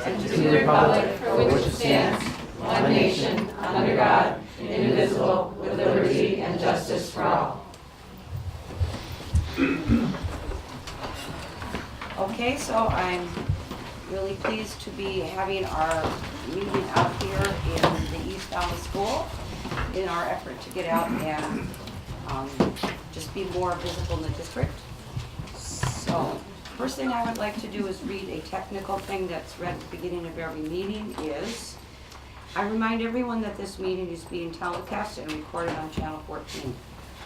And to the republic for which it stands, one nation, under God, indivisible, with liberty and justice for all. Okay, so I'm really pleased to be having our meeting out here in the East Valley School in our effort to get out and just be more visible in the district. So, first thing I would like to do is read a technical thing that's read at the beginning of every meeting is, I remind everyone that this meeting is being telecast and recorded on Channel 14.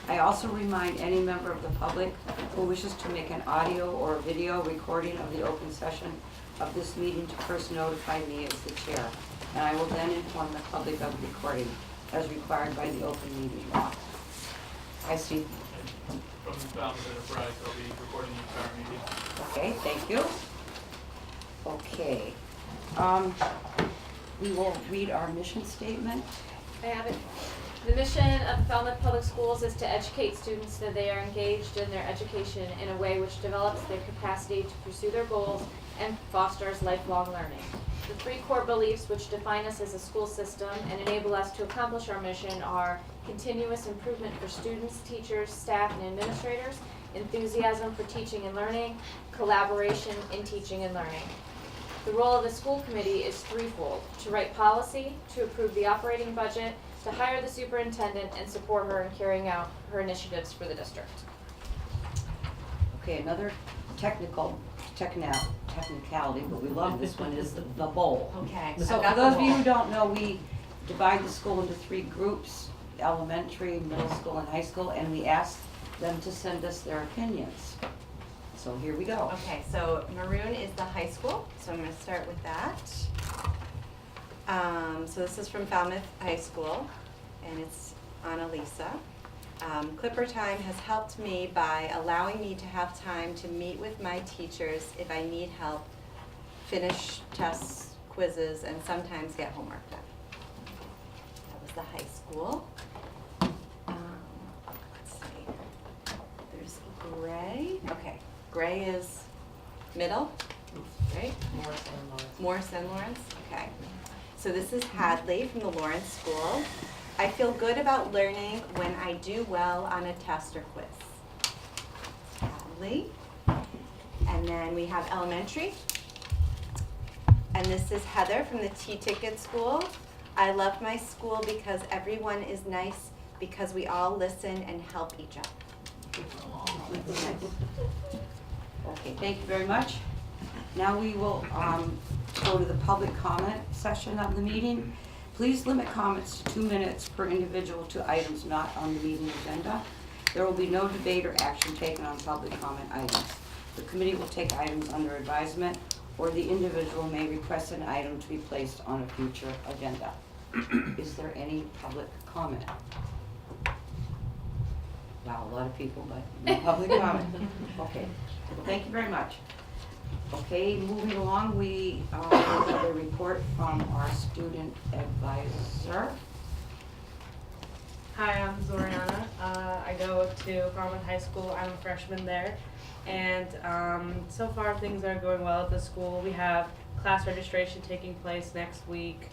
I also remind any member of the public who wishes to make an audio or video recording of the open session of this meeting to first notify me as the chair, and I will then inform the public of the recording as required by the open meeting law. I see. From Falmouth Enterprise, I'll be recording the entire meeting. Okay, thank you. Okay. We will read our mission statement. I have it. The mission of Falmouth Public Schools is to educate students so they are engaged in their education in a way which develops their capacity to pursue their goals and fosters lifelong learning. The three core beliefs which define us as a school system and enable us to accomplish our mission are continuous improvement for students, teachers, staff, and administrators, enthusiasm for teaching and learning, collaboration in teaching and learning. The role of the school committee is threefold: to write policy, to approve the operating budget, to hire the superintendent, and support her in carrying out her initiatives for the district. Okay, another technicality, but we love this one, is the bowl. Okay. So for those of you who don't know, we divide the school into three groups: elementary, middle school, and high school, and we ask them to send us their opinions. So here we go. Okay, so maroon is the high school, so I'm going to start with that. So this is from Falmouth High School, and it's Annalisa. Clipper Time has helped me by allowing me to have time to meet with my teachers if I need help, finish tests, quizzes, and sometimes get homework done. That was the high school. Let's see. There's gray. Okay, gray is middle, right? Morris and Lawrence. Okay. So this is Hadley from the Lawrence School. I feel good about learning when I do well on a test or quiz. Hadley. And then we have elementary. And this is Heather from the T-Ticket School. I love my school because everyone is nice, because we all listen and help each other. Okay, thank you very much. Now we will go to the public comment session of the meeting. Please limit comments to 2 minutes per individual to items not on the meeting agenda. There will be no debate or action taken on public comment items. The committee will take items under advisement, or the individual may request an item to be placed on a future agenda. Is there any public comment? Wow, a lot of people, but no public comment. Okay, well, thank you very much. Okay, moving along, we have a report from our student advisor. Hi, I'm Zoriana. I go to Falmouth High School. I'm a freshman there. And so far things are going well at the school. We have class registration taking place next week.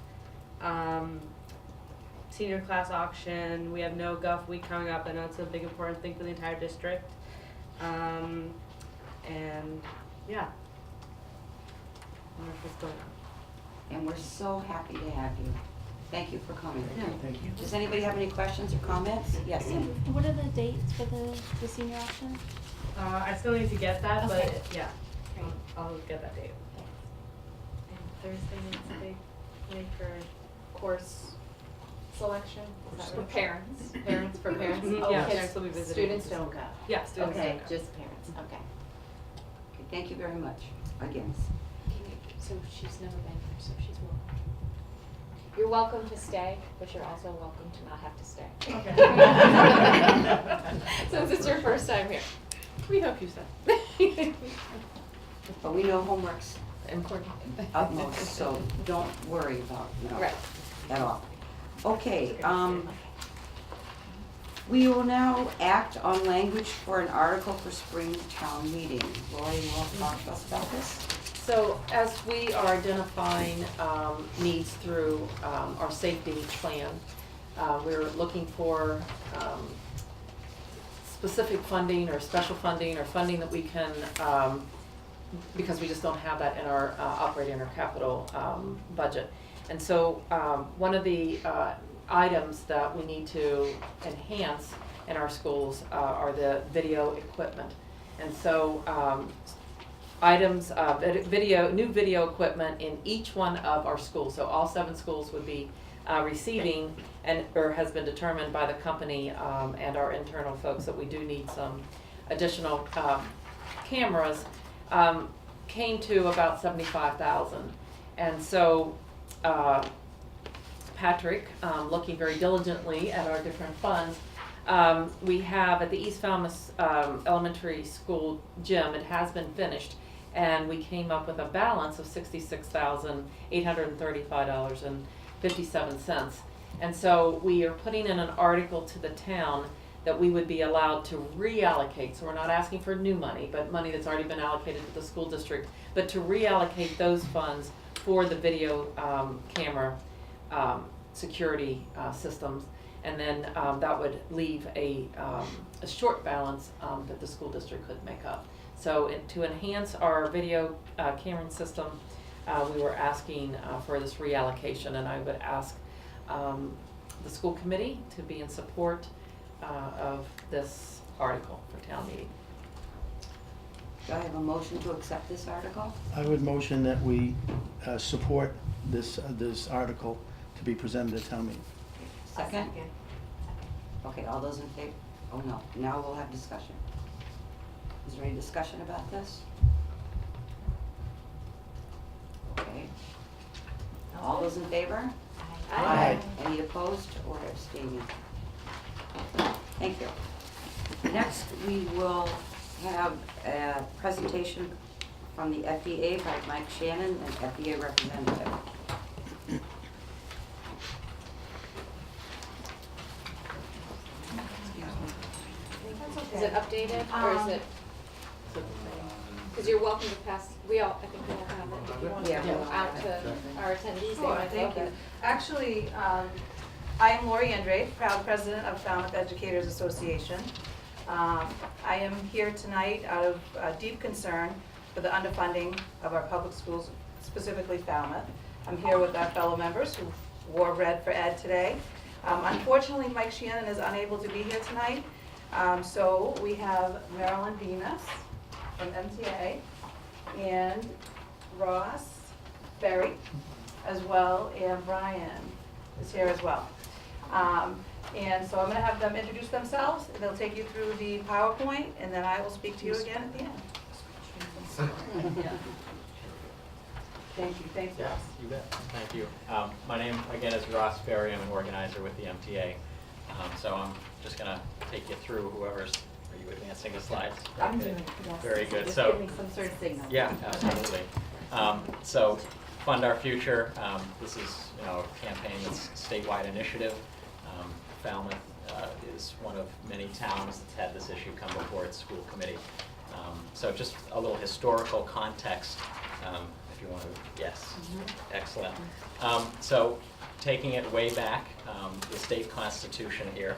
Senior class auction. We have No Guff Week coming up. I know it's a big important thing for the entire district. And yeah. What's going on. And we're so happy to have you. Thank you for coming. Thank you. Does anybody have any questions or comments? Yes. What are the dates for the senior auction? I still need to get that, Okay. but yeah, I'll get that date. And Thursday is a big day for course selection. Is that For right? parents. Parents for parents? Mhm, Oh, yeah, kids- parents will be visiting. Students don't go. Yeah, students Okay, don't go. just parents, okay. Okay, thank you very much. Again. So she's never been here, so she's welcome. You're welcome to stay, but you're also welcome to not have to stay. Okay. Since it's your first time here. We hope you stay. But we know homework's Important. utmost, so don't worry about, Right. at all. Okay, We will now act on language for an article for spring town meeting. Lori will talk to us about this. So as we are identifying needs through our safety plan, we're looking for specific funding or special funding or funding that we can, because we just don't have that in our operating or capital budget. And so one of the items that we need to enhance in our schools are the video equipment. And so items, new video equipment in each one of our schools. So all 7 schools would be receiving, or has been determined by the company and our internal folks that we do need some additional cameras, came to about $75,000. And so Patrick, looking very diligently at our different funds, we have at the East Falmouth Elementary School gym, it has been finished, and we came up with a balance of $66,835.57. And so we are putting in an article to the town that we would be allowed to reallocate. So we're not asking for new money, but money that's already been allocated to the school district, but to reallocate those funds for the video camera security systems. And then that would leave a short balance that the school district could make up. So to enhance our video camera system, we were asking for this reallocation, and I would ask the school committee to be in support of this article for town meeting. Do I have a motion to accept this article? I would motion that we support this article to be presented at town meeting. Second? Okay, all those in favor? Oh no, now we'll have discussion. Is there any discussion about this? Okay. All those in favor? Aye. Any opposed or abstaining? Thank you. Next, we will have a presentation from the FDA by Mike Shannon, an FDA representative. Is it updated or is it? Because you're welcome to pass, I think we all have it. If you want to Yeah. go out to our attendees, they Sure, might thank love you. it. Actually, I am Lori Andre, proud president of Falmouth Educators Association. I am here tonight out of deep concern for the underfunding of our public schools, specifically Falmouth. I'm here with our fellow members who wore red for Ed today. Unfortunately, Mike Shannon is unable to be here tonight, so we have Marilyn Bemis from MTA and Ross Berry as well, and Brian is here as well. And so I'm going to have them introduce themselves, and they'll take you through the PowerPoint, and then I will speak to you again at the end. Thank you, thanks, Yes, Ross. you bet. Thank you. My name, again, is Ross Berry. I'm an organizer with the MTA. So I'm just going to take you through whoever's, are you advancing the slides? I'm Okay. doing it. Yes. Very good. Just So, give me some sort of signal. yeah, absolutely. So Fund Our Future, this is, a campaign that's a statewide initiative. Falmouth is one of many towns that's had this issue come before its school committee. So just a little historical context, if you want to, yes, excellent. So taking it way back, the state constitution here,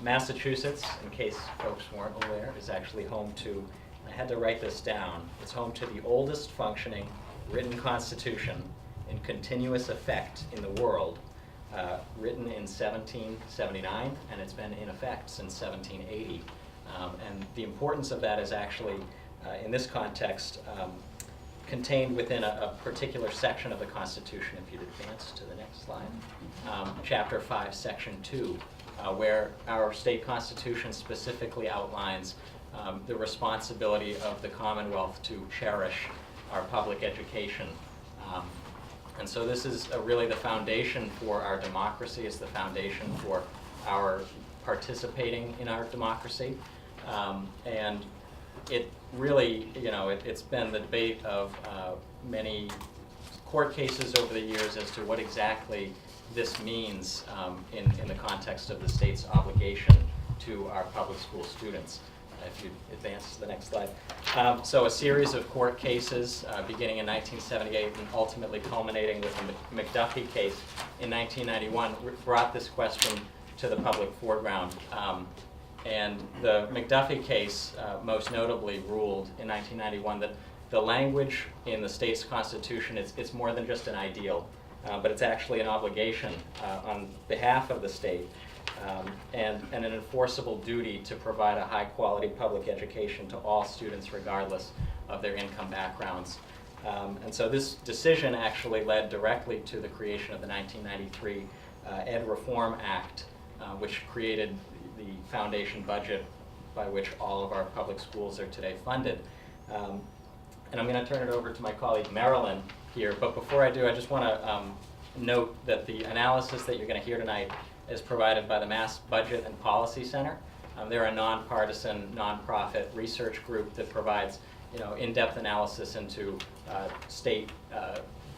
Massachusetts, in case folks weren't aware, is actually home to, I had to write this down, it's home to the oldest functioning written constitution in continuous effect in the world, written in 1779, and it's been in effect since 1780. And the importance of that is actually, in this context, contained within a particular section of the Constitution. If you'd advance to the next slide. Chapter 5, Section 2, where our state constitution specifically outlines the responsibility of the Commonwealth to cherish our public education. And so this is really the foundation for our democracy, it's the foundation for our participating in our democracy. And it really, it's been the debate of many court cases over the years as to what exactly this means in the context of the state's obligation to our public school students. If you advance to the next slide. So a series of court cases beginning in 1978 and ultimately culminating with the McDuffie case in 1991 brought this question to the public foreground. And the McDuffie case most notably ruled in 1991 that the language in the state's constitution, it's more than just an ideal, but it's actually an obligation on behalf of the state and an enforceable duty to provide a high-quality public education to all students regardless of their income backgrounds. And so this decision actually led directly to the creation of the 1993 Ed Reform Act, which created the foundation budget by which all of our public schools are today funded. And I'm going to turn it over to my colleague Marilyn here, but before I do, I just want to note that the analysis that you're going to hear tonight is provided by the Mass Budget and Policy Center. They're a nonpartisan, nonprofit research group that provides, in-depth analysis into state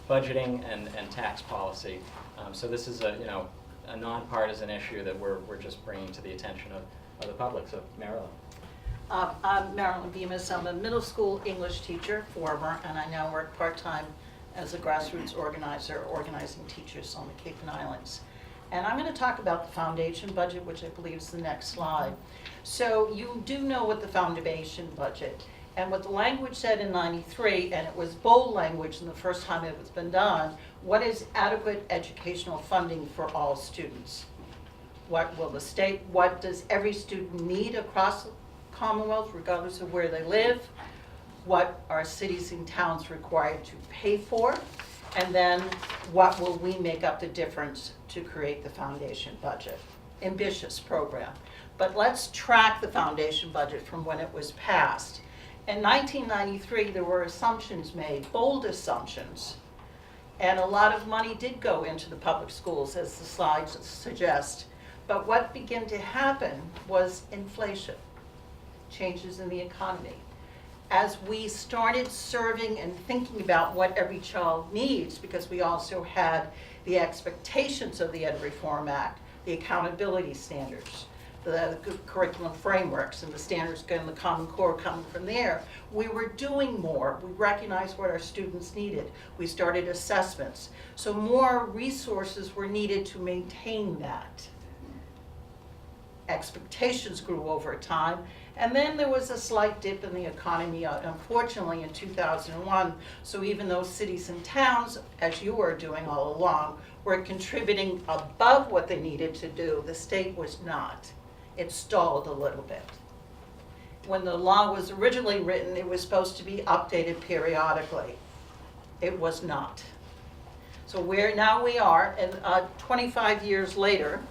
budgeting and tax policy. So this is a nonpartisan issue that we're just bringing to the attention of the public. So, Marilyn. I'm Marilyn Bemis. I'm a middle school English teacher, former, and I now work part-time as a grassroots organizer, organizing teachers on the Cape and Islands. And I'm going to talk about the foundation budget, which I believe is the next slide. So you do know what the foundation budget, and what the language said in '93, and it was bold language in the first time it was been done, what is adequate educational funding for all students? What will the state, what does every student need across the Commonwealth, regardless of where they live? What are cities and towns required to pay for? And then what will we make up the difference to create the foundation budget? Ambitious program. But let's track the foundation budget from when it was passed. In 1993, there were assumptions made, bold assumptions. And a lot of money did go into the public schools, as the slides suggest. But what began to happen was inflation, changes in the economy. As we started serving and thinking about what every child needs, because we also had the expectations of the Ed Reform Act, the accountability standards, the curriculum frameworks, and the standards and the Common Core coming from there, we were doing more. We recognized what our students needed. We started assessments. So more resources were needed to maintain that. Expectations grew over time. And then there was a slight dip in the economy, unfortunately, in 2001. So even though cities and towns, as you were doing all along, were contributing above what they needed to do, the state was not. It stalled a little bit. When the law was originally written, it was supposed to be updated periodically. It was not. So now we are, and 25 years later,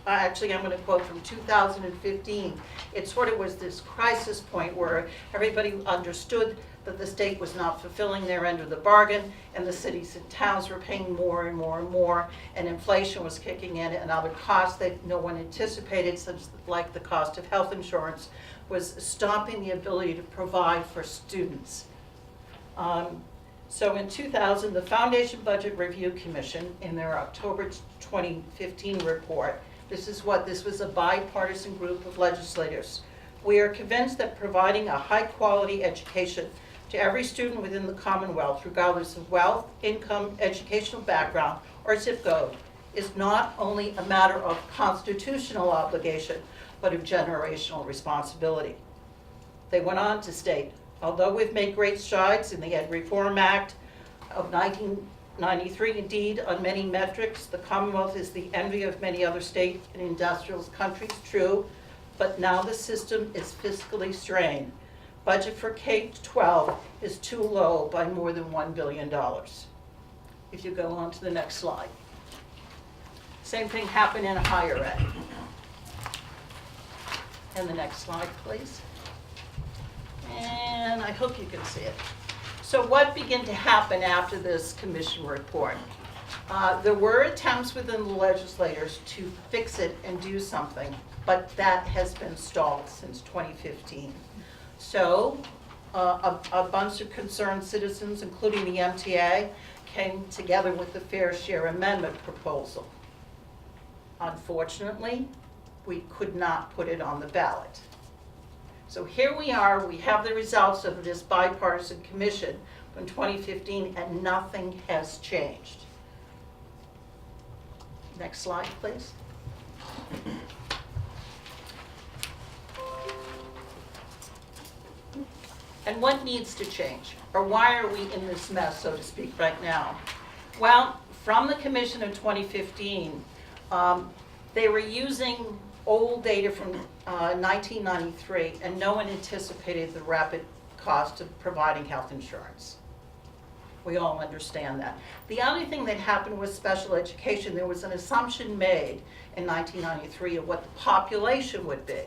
actually, I'm going to quote from 2015. It sort of was this crisis point where everybody understood that the state was not fulfilling their end of the bargain, and the cities and towns were paying more and more and more, and inflation was kicking in, and other costs that no one anticipated, such like the cost of health insurance, was stopping the ability to provide for students. So in 2000, the Foundation Budget Review Commission, in their October 2015 report, this was a bipartisan group of legislators. We are convinced that providing a high-quality education to every student within the Commonwealth, regardless of wealth, income, educational background, or zip code, is not only a matter of constitutional obligation, but of generational responsibility. They went on to state, although we've made great strides in the Ed Reform Act of 1993, indeed, on many metrics, the Commonwealth is the envy of many other state and industrial countries, true, but now the system is fiscally strained. Budget for K-12 is too low by more than $1 billion. If you go on to the next slide. Same thing happened in higher ed. And the next slide, please. And I hope you can see it. So what began to happen after this commission report? There were attempts within the legislators to fix it and do something, but that has been stalled since 2015. So a bunch of concerned citizens, including the MTA, came together with the Fair Share Amendment proposal. Unfortunately, we could not put it on the ballot. So here we are, we have the results of this bipartisan commission from 2015, and nothing has changed. Next slide, please. And what needs to change? Or why are we in this mess, so to speak, right now? Well, from the commission in 2015, they were using old data from 1993, and no one anticipated the rapid cost of providing health insurance. We all understand that. The other thing that happened with special education, there was an assumption made in 1993 of what the population would be.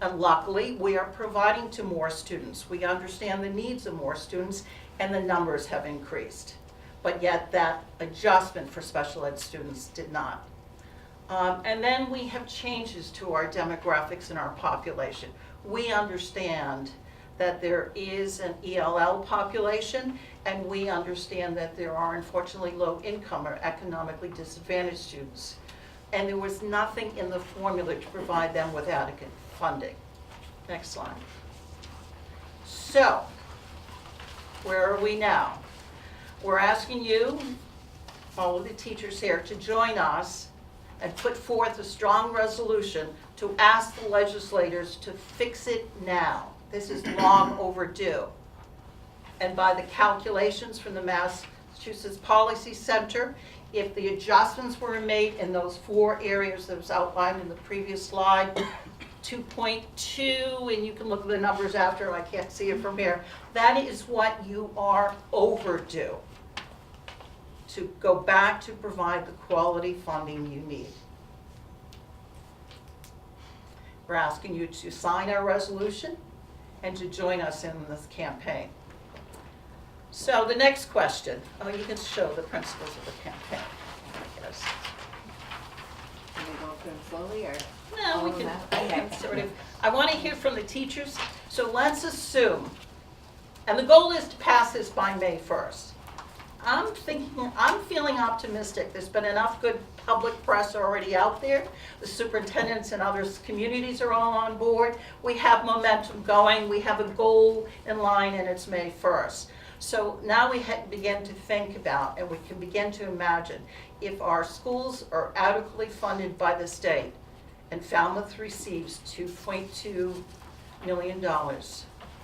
And luckily, we are providing to more students. We understand the needs of more students, and the numbers have increased. But yet that adjustment for special ed students did not. And then we have changes to our demographics in our population. We understand that there is an ELL population, and we understand that there are unfortunately low income or economically disadvantaged students. And there was nothing in the formula to provide them with adequate funding. Next slide. So, where are we now? We're asking you, all of the teachers here, to join us and put forth a strong resolution to ask the legislators to fix it now. This is long overdue. And by the calculations from the Massachusetts Policy Center, if the adjustments were made in those 4 areas that was outlined in the previous slide, 2.2, and you can look at the numbers after, I can't see it from here, that is what you are overdue to go back to provide the quality funding you need. We're asking you to sign our resolution and to join us in this campaign. So the next question, you can show the principles of the campaign, I guess. Can we go through them slowly, or? No, we can, I want to hear from the teachers, so let's assume, and the goal is to pass this by May 1st. I'm feeling optimistic. There's been enough good public press already out there. The superintendents and other communities are all on board. We have momentum going. We have a goal in line, and it's May 1st. So now we begin to think about, and we can begin to imagine, if our schools are adequately funded by the state, and Falmouth receives $2.2 million,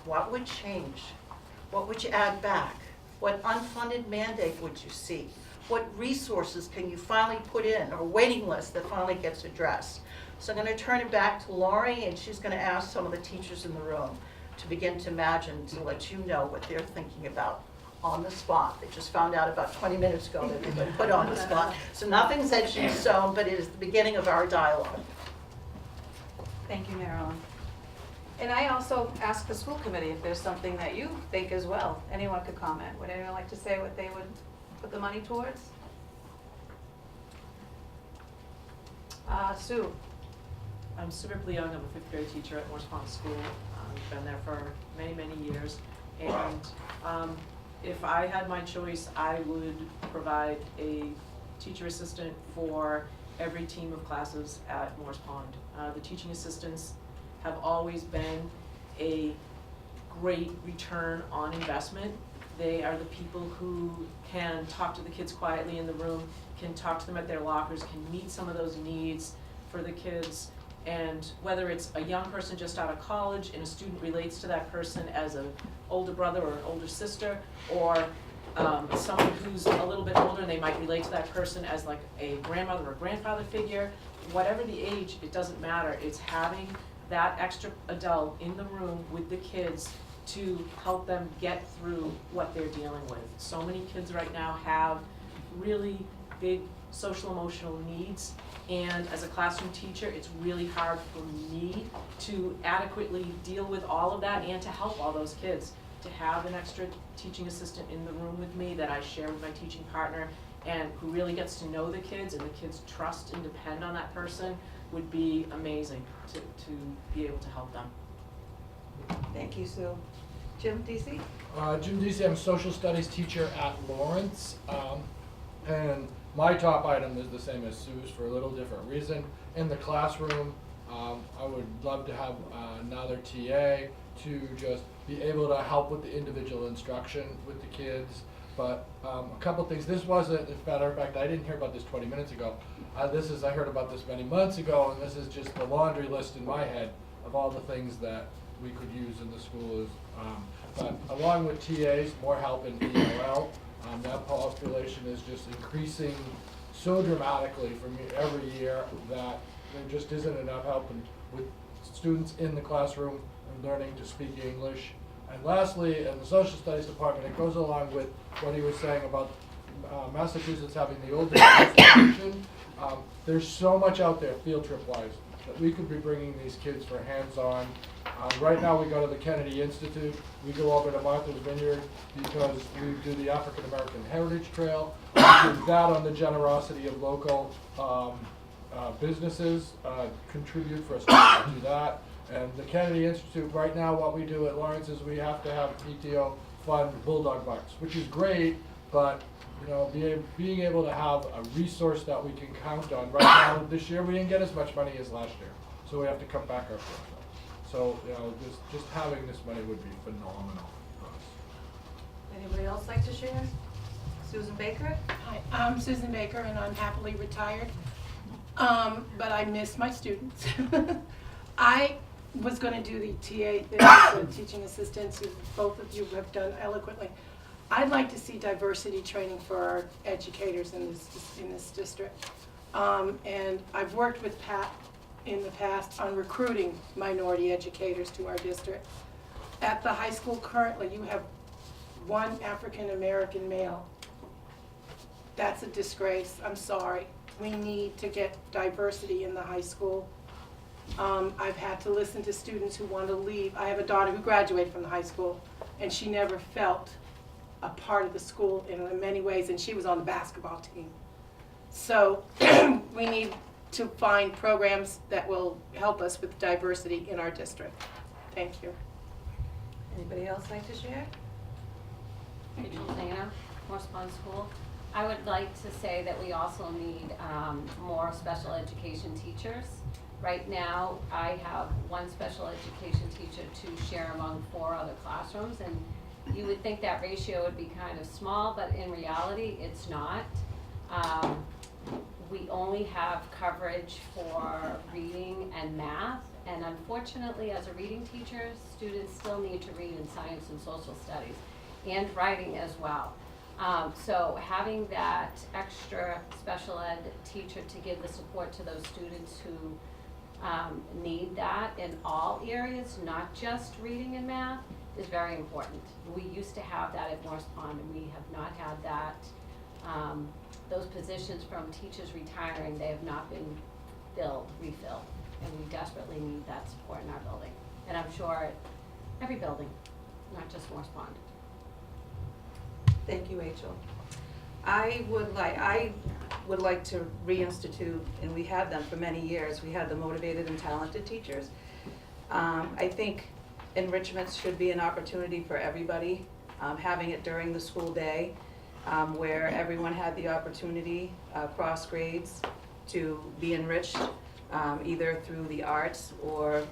what would change? What would you add back? What unfunded mandate would you see? What resources can you finally put in, or waiting list that finally gets addressed? So I'm going to turn it back to Lori, and she's going to ask some of the teachers in the room to begin to imagine, to let you know what they're thinking about on the spot. They just found out about 20 minutes ago that they've been put on the spot. So nothing's etched in stone, but it is the beginning of our dialogue. Thank you, Marilyn. And I also asked the school committee if there's something that you think as well. Anyone could comment. Would anyone like to say what they would put the money towards? Sue. I'm Sue Young. I'm a 5th grade teacher at Morse Pond School. I've been there for many, many years. And if I had my choice, I would provide a teacher assistant for every team of classes at Morse Pond. The teaching assistants have always been a great return on investment. They are the people who can talk to the kids quietly in the room, can talk to them at their lockers, can meet some of those needs for the kids. And whether it's a young person just out of college and a student relates to that person as an older brother or an older sister, or someone who's a little bit older and they might relate to that person as like a grandmother or grandfather figure, whatever the age, it doesn't matter. It's having that extra adult in the room with the kids to help them get through what they're dealing with. So many kids right now have really big social emotional needs, and as a classroom teacher, it's really hard for me to adequately deal with all of that and to help all those kids. To have an extra teaching assistant in the room with me that I share with my teaching partner and who really gets to know the kids and the kids trust and depend on that person would be amazing to be able to help them. Thank you, Sue. Jim DC? Jim DC, I'm a social studies teacher at Lawrence. And my top item is the same as Sue's for a little different reason. In the classroom, I would love to have another TA to just be able to help with the individual instruction with the kids. But a couple things, this wasn't, as a matter of fact, I didn't hear about this 20 minutes ago. I heard about this many months ago, and this is just the laundry list in my head of all the things that we could use in the schools. But along with TAs, more help in ELL. That population is just increasing so dramatically from every year that there just isn't enough help with students in the classroom and learning to speak English. And lastly, in the social studies department, it goes along with what he was saying about Massachusetts having the oldest institution. There's so much out there, field trip wise, that we could be bringing these kids for hands-on. Right now we go to the Kennedy Institute, we go over to Martha's Vineyard because we do the African American Heritage Trail. We do that on the generosity of local businesses, contribute for us to do that. And the Kennedy Institute, right now what we do at Lawrence is we have to have PTO fund Bulldog Bucks, which is great, but being able to have a resource that we can count on. Right now, this year we didn't get as much money as last year, so we have to cut back our program. So, just having this money would be phenomenal for us. Anybody else like to share? Susan Baker? Hi, I'm Susan Baker, and I'm happily retired, but I miss my students. I was going to do the TA thing, the teaching assistants, as both of you have done eloquently. I'd like to see diversity training for our educators in this district. And I've worked with Pat in the past on recruiting minority educators to our district. At the high school currently, you have one African American male. That's a disgrace. I'm sorry. We need to get diversity in the high school. I've had to listen to students who want to leave. I have a daughter who graduated from the high school, and she never felt a part of the school in many ways, and she was on the basketball team. So we need to find programs that will help us with diversity in our district. Thank you. Anybody else like to share? Rachel Dana, Morse Pond School. I would like to say that we also need more special education teachers. Right now, I have one special education teacher to share among 4 other classrooms, and you would think that ratio would be kind of small, but in reality, it's not. We only have coverage for reading and math, and unfortunately, as a reading teacher, students still need to read in science and social studies, and writing as well. So having that extra special ed teacher to give the support to those students who need that in all areas, not just reading and math, is very important. We used to have that at Morse Pond, and we have not had that. Those positions from teachers retiring, they have not been refilled, and we desperately need that support in our building. And I'm sure every building, not just Morse Pond. Thank you, Rachel. I would like to reinstitute, and we had them for many years, we had the motivated and talented teachers. I think enrichments should be an opportunity for everybody, having it during the school day, where everyone had the opportunity, cross grades, to be enriched, either through the arts or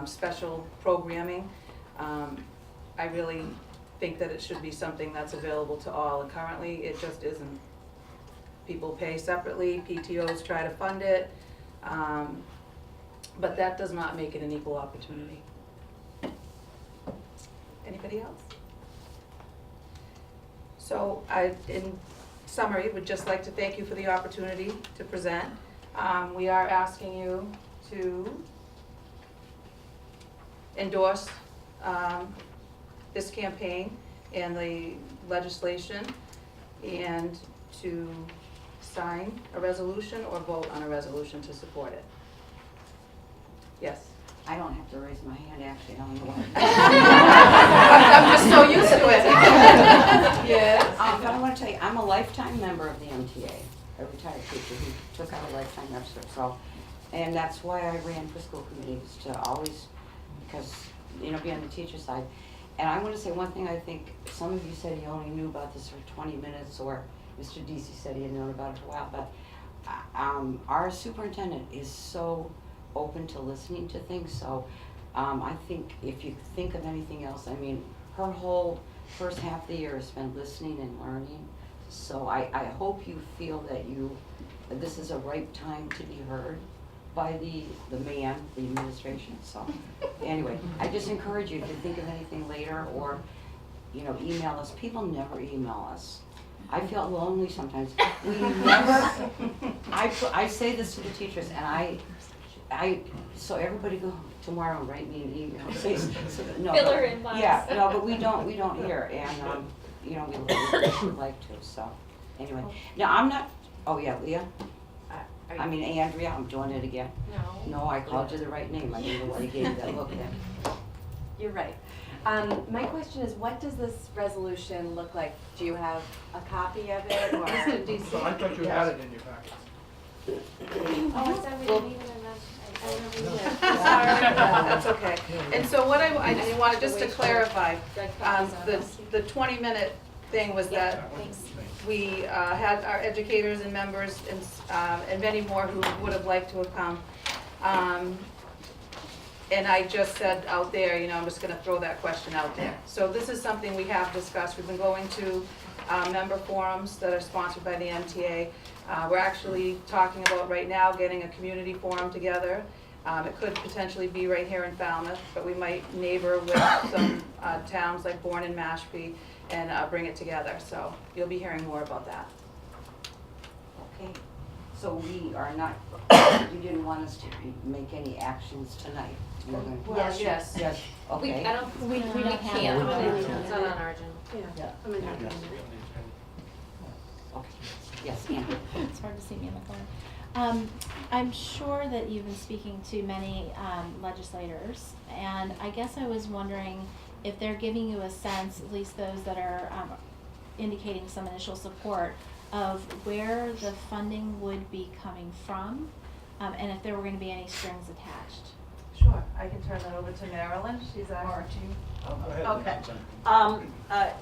special programming. I really think that it should be something that's available to all, and currently it just isn't. People pay separately, PTOs try to fund it, but that does not make it an equal opportunity. Anybody else? So I, in summary, would just like to thank you for the opportunity to present. We are asking you to endorse this campaign and the legislation, and to sign a resolution or vote on a resolution to support it. Yes? I don't have to raise my hand, actually, I don't know what. I'm just so used to it. Yes. But I want to tell you, I'm a lifetime member of the MTA, a retired teacher who took out a lifetime membership. So, and that's why I ran for school committees, to always, because, be on the teacher side. And I want to say one thing. I think some of you said you only knew about this for 20 minutes, or Mr. Deasy said he had known about it for a while, but our superintendent is so open to listening to things, so I think if you think of anything else, I mean, her whole first half of the year is spent listening and learning. So I hope you feel that this is a ripe time to be heard by the administration. So anyway, I just encourage you, if you think of anything later, or, email us. People never email us. I feel lonely sometimes. We never, I say this to the teachers, and so everybody go tomorrow and write me an email. No, Fill her inbox. Yeah, no, but we don't hear, and, we would like to, so, anyway. Now, I'm not, oh yeah, Leah? Andrea, I'm doing it again. No, I called you the right name. I didn't know why you gave me that look then. You're right. My question is, what does this resolution look like? Do you have a copy of it, or? So I thought you had it in your packet. Oh, I said we didn't even I never did. That's okay. And so what I just wanted, just to clarify, the 20-minute thing was that we had our educators and members and many more who would have liked to have come. And I just said out there, I'm just going to throw that question out there. So this is something we have discussed. We've been going to member forums that are sponsored by the MTA. We're actually talking about right now getting a community forum together. It could potentially be right here in Falmouth, but we might neighbor with some towns like Bourne and Mashpee and bring it together. So you'll be hearing more about that. Okay, so we are not, you didn't want us to make any actions tonight? Yes. Yes, okay. I don't, we can't. It's not on our agenda. Yeah. Okay, yes, Andrew. It's hard to see me in the corner. I'm sure that you've been speaking to many legislators, and I guess I was wondering if they're giving you a sense, at least those that are indicating some initial support, of where the funding would be coming from, and if there were going to be any strings attached. Sure, I can turn that over to Marilyn. She's our chief. Okay.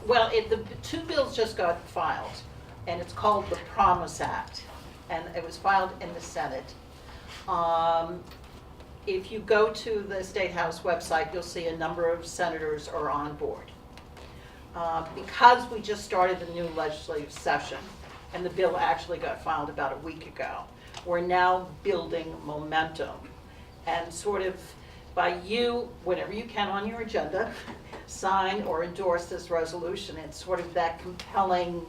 Well, the two bills just got filed, and it's called the Promise Act, and it was filed in the Senate. If you go to the State House website, you'll see a number of senators are on board. Because we just started the new legislative session, and the bill actually got filed about a week ago, we're now building momentum. And sort of by you, whenever you can on your agenda, sign or endorse this resolution, it's sort of that compelling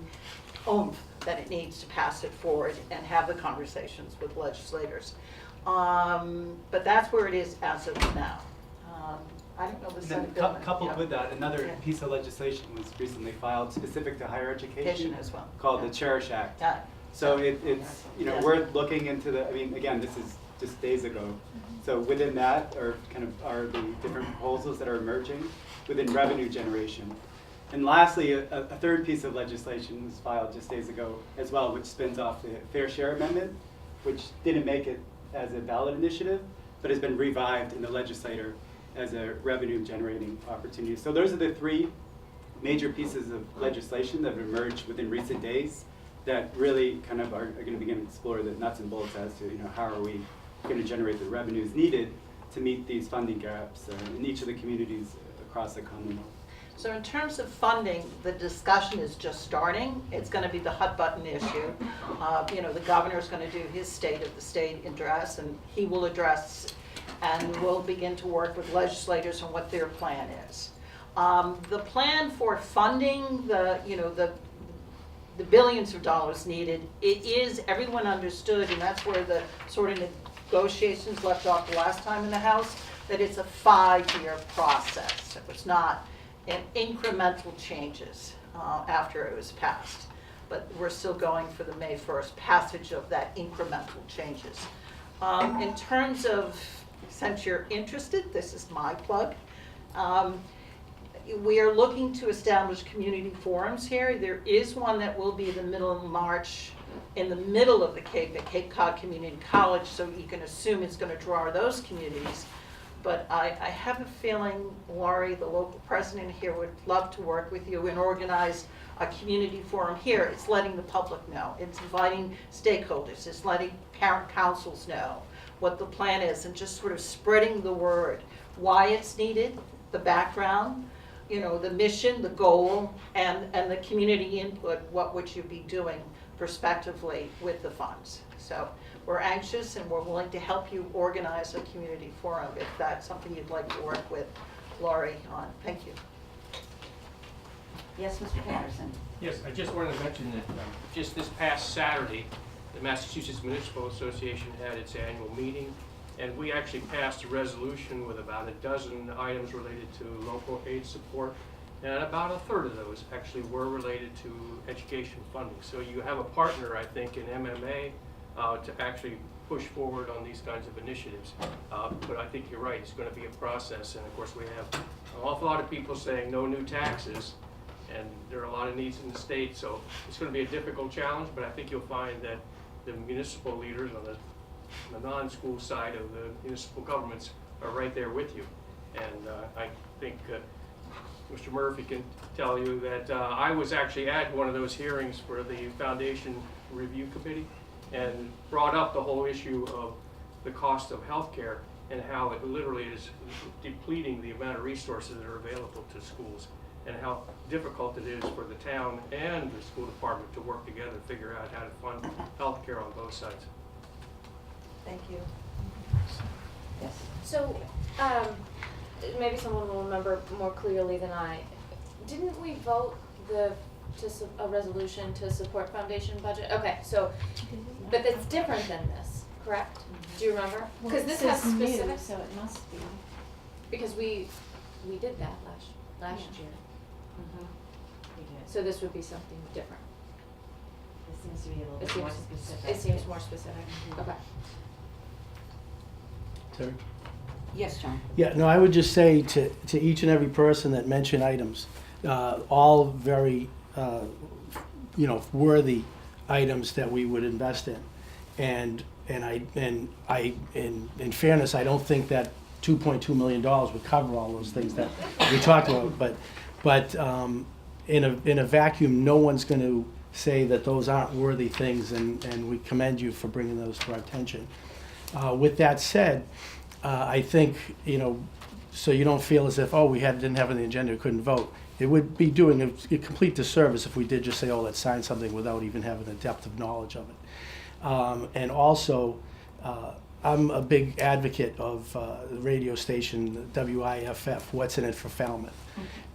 oomph that it needs to pass it forward and have the conversations with legislators. But that's where it is as of now. I don't know the Senate bill. Coupled with that, another piece of legislation was recently filed specific to higher education as well, called the Cherish Act. So it's, we're looking into again, this is just days ago. So within that are the different proposals that are emerging within revenue generation. And lastly, a third piece of legislation was filed just days ago as well, which spins off the Fair Share Amendment, which didn't make it as a ballot initiative, but has been revived in the legislature as a revenue generating opportunity. So those are the three major pieces of legislation that have emerged within recent days that really are going to begin to explore the nuts and bolts as to how are we going to generate the revenues needed to meet these funding gaps in each of the communities across the Commonwealth. So in terms of funding, the discussion is just starting. It's going to be the hot button issue. The governor's going to do his state of the state address, and he will address, and we'll begin to work with legislators on what their plan is. The plan for funding the billions of dollars needed, it is, everyone understood, and that's where the sort of negotiations left off the last time in the House, that it's a 5-year process. It was not an incremental changes after it was passed. But we're still going for the May 1st passage of that incremental changes. In terms of, since you're interested, this is my plug. We are looking to establish community forums here. There is one that will be the middle of March in the middle of the Cape at Cape Cod Community College, so you can assume it's going to draw those communities. But I have a feeling, Laurie, the local president here, would love to work with you and organize a community forum here. It's letting the public know. It's inviting stakeholders. It's letting parent councils know. what the plan is, and just sort of spreading the word, why it's needed, the background, you know, the mission, the goal, and the community input, what would you be doing prospectively with the funds. So we're anxious and we're willing to help you organize a community forum if that's something you'd like to work with Laurie on. Thank you. Yes, Mr. Patterson. Yes, I just wanted to mention that just this past Saturday, the Massachusetts Municipal Association had its annual meeting, and we actually passed a resolution with about a dozen items related to local aid support, and about a third of those actually were related to education funding. So you have a partner, I think, in MMA to actually push forward on these kinds of initiatives. But I think you're right, it's going to be a process, and of course we have an awful lot of people saying no new taxes, and there are a lot of needs in the state, so it's going to be a difficult challenge, but I think you'll find that the municipal leaders on the non-school side of the municipal governments are right there with you. And I think Mr. Murphy can tell you that I was actually at one of those hearings for the Foundation Review Committee and brought up the whole issue of the cost of healthcare and how it literally is depleting the amount of resources that are available to schools, and how difficult it is for the town and the school department to work together to figure out how to fund healthcare on both sides. Thank you. Yes. So, maybe someone will remember more clearly than I. Didn't we vote a resolution to support foundation budget? Okay, so, but that's different than this, correct? Do you remember? Because this has specifics. So it must be. Because we did that last year. We did. So this would be something different. This seems to be a little bit more specific. It seems more specific. Okay. Terry? Yes, John. Yeah, no, I would just say to each and every person that mentioned items, all very, worthy items that we would invest in. And in fairness, I don't think that $2.2 million would cover all those things that we talked about. But in a vacuum, no one's going to say that those aren't worthy things, and we commend you for bringing those to our attention. With that said, I think, so you don't feel as if, we didn't have it on the agenda, we couldn't vote. It would be doing a complete disservice if we did just say, let's sign something without even having a depth of knowledge of it. And also, I'm a big advocate of the radio station, WIFF, What's in It for Falmouth.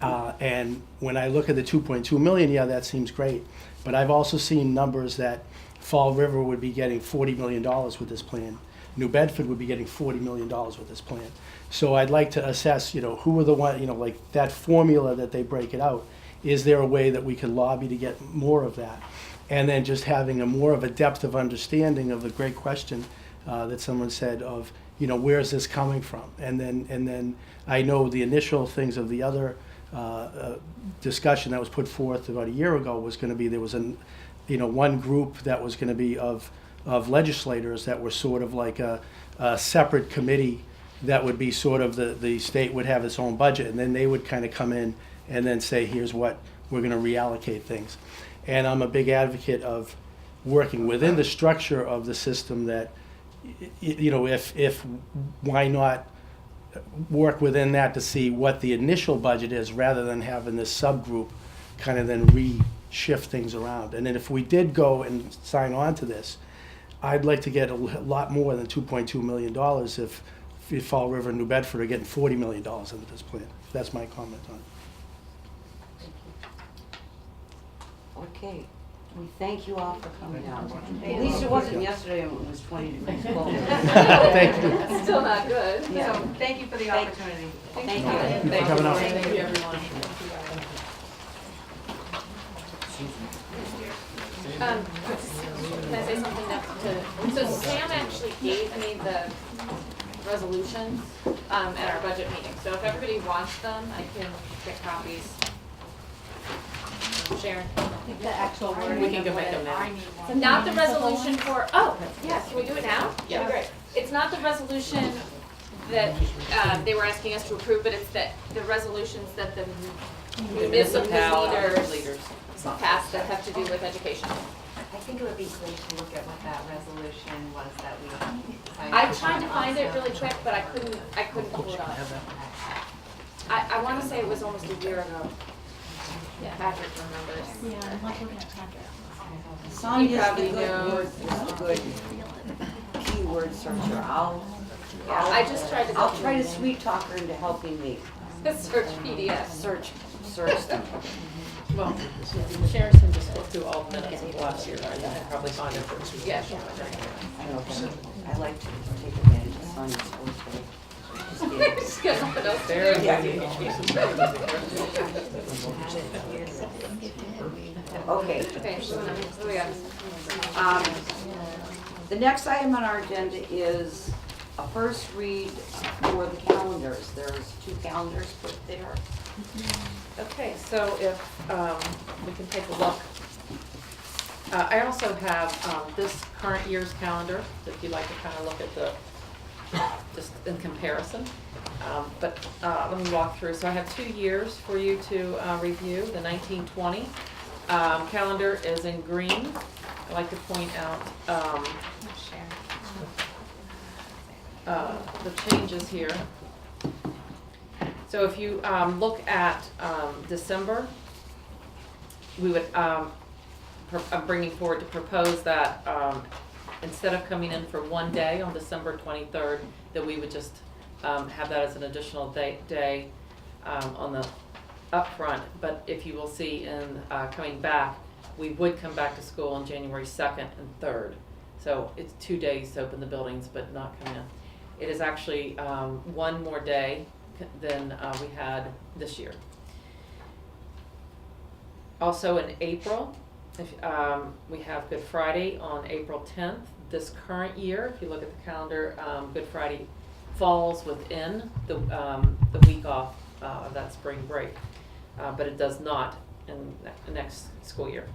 And when I look at the 2.2 million, that seems great. But I've also seen numbers that Fall River would be getting $40 million with this plan. New Bedford would be getting $40 million with this plan. So I'd like to assess, who are the ones, like that formula that they break it out. Is there a way that we can lobby to get more of that? And then just having more of a depth of understanding of the great question that someone said of, where is this coming from? And then I know the initial things of the other discussion that was put forth about a year ago was going to be, there was one group that was going to be of legislators that were sort of like a separate committee that would be sort of the state would have its own budget, and then they would kind of come in and then say, here's what we're going to reallocate things. And I'm a big advocate of working within the structure of the system that, if why not work within that to see what the initial budget is rather than having this subgroup kind of then shift things around. And then if we did go and sign on to this, I'd like to get a lot more than $2.2 million if Fall River and New Bedford are getting $40 million into this plan. That's my comment on it. Okay. We thank you all for coming out. At least it wasn't yesterday when it was 20 degrees cold. Thank you. Still not good. Yeah. So thank you for the opportunity. Thank you. Thank you for coming out. Thank you, everyone. Can I say something now? So Sam actually gave me the resolutions at our budget meeting. So if everybody wants them, I can get copies. Sharon? The actual word. We can go make them now. Not the resolution for, yeah, can we do it now? Yeah. Great. It's not the resolution that they were asking us to approve, but it's the resolutions that the municipal leaders passed that have to do with education. I think it would be great to look at what that resolution was that we signed. I tried to find it really quick, but I couldn't pull it up. I wanna say it was almost a year ago. Yeah. Patrick remembers. Yeah, I'm like looking at Patrick. Sonya's probably the knows. good keyword searcher. I just tried to go I'll through try to everything. sweet talk her into helping me Search PDF. search them. Well, Sharon can just go through all the minutes of last year, right, and probably find it for. Yeah. I know, but I like to take advantage of Sonya's birthday. Just got nothing else to Very do. Okay. Okay, so what do we got? The next item on our agenda is a first read for the calendars. There's 2 calendars put there. Okay, so if we can take a look. I also have this current year's calendar, if you'd like to kind of look at the, just in comparison. But let me walk through. So I have 2 years for you to review. The 1920 calendar is in green. I'd like to point out the changes here. So if you look at December, we would, I'm bringing forward to propose that instead of coming in for 1 day on December 23rd, that we would just have that as an additional day on the upfront. But if you will see in coming back, we would come back to school on January 2nd and 3rd. So it's 2 days to open the buildings, but not coming in. It is actually 1 more day than we had this year. Also in April, we have Good Friday on April 10th. This current year, if you look at the calendar, Good Friday falls within the week off of that spring break, but it does not in the next school year.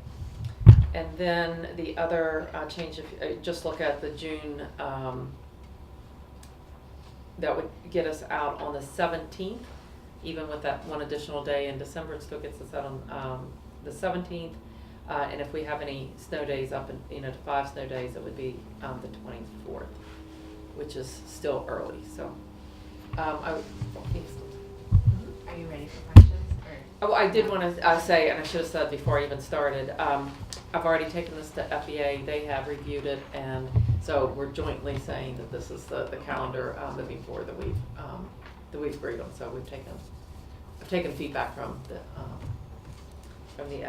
And then the other change, if you just look at the June, that would get us out on the 17th, even with that 1 additional day in December, it still gets us out on the 17th. And if we have any snow days up in, to 5 snow days, it would be the 24th, which is still early. So, Are you ready for questions? Oh, I did want to say, and I should have said before I even started, I've already taken this to FEA. They have reviewed it, and so we're jointly saying that this is the calendar moving forward that we've agreed on. So I've taken feedback from the FEA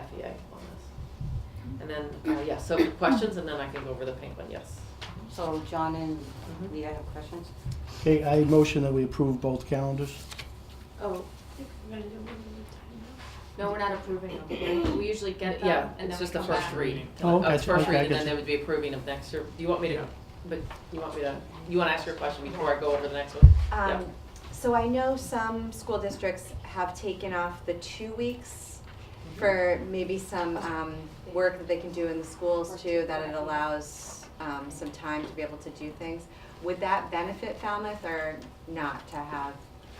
on this. And then so questions, and then I can go over the pink one. Yes. So John and Leah have questions? Okay, I motion that we approve both calendars. Oh. No, we're not approving them. We usually get them, Yeah, and it's then we just the come first back. read. Oh, First gotcha. read, Okay, I and then gotcha. they would be approving of next year. Do you want me to? But you want to ask your question before I go over the next one? Yeah. So I know some school districts have taken off the 2 weeks for maybe some work that they can do in the schools too, that it allows some time to be able to do things. Would that benefit Falmouth or not to have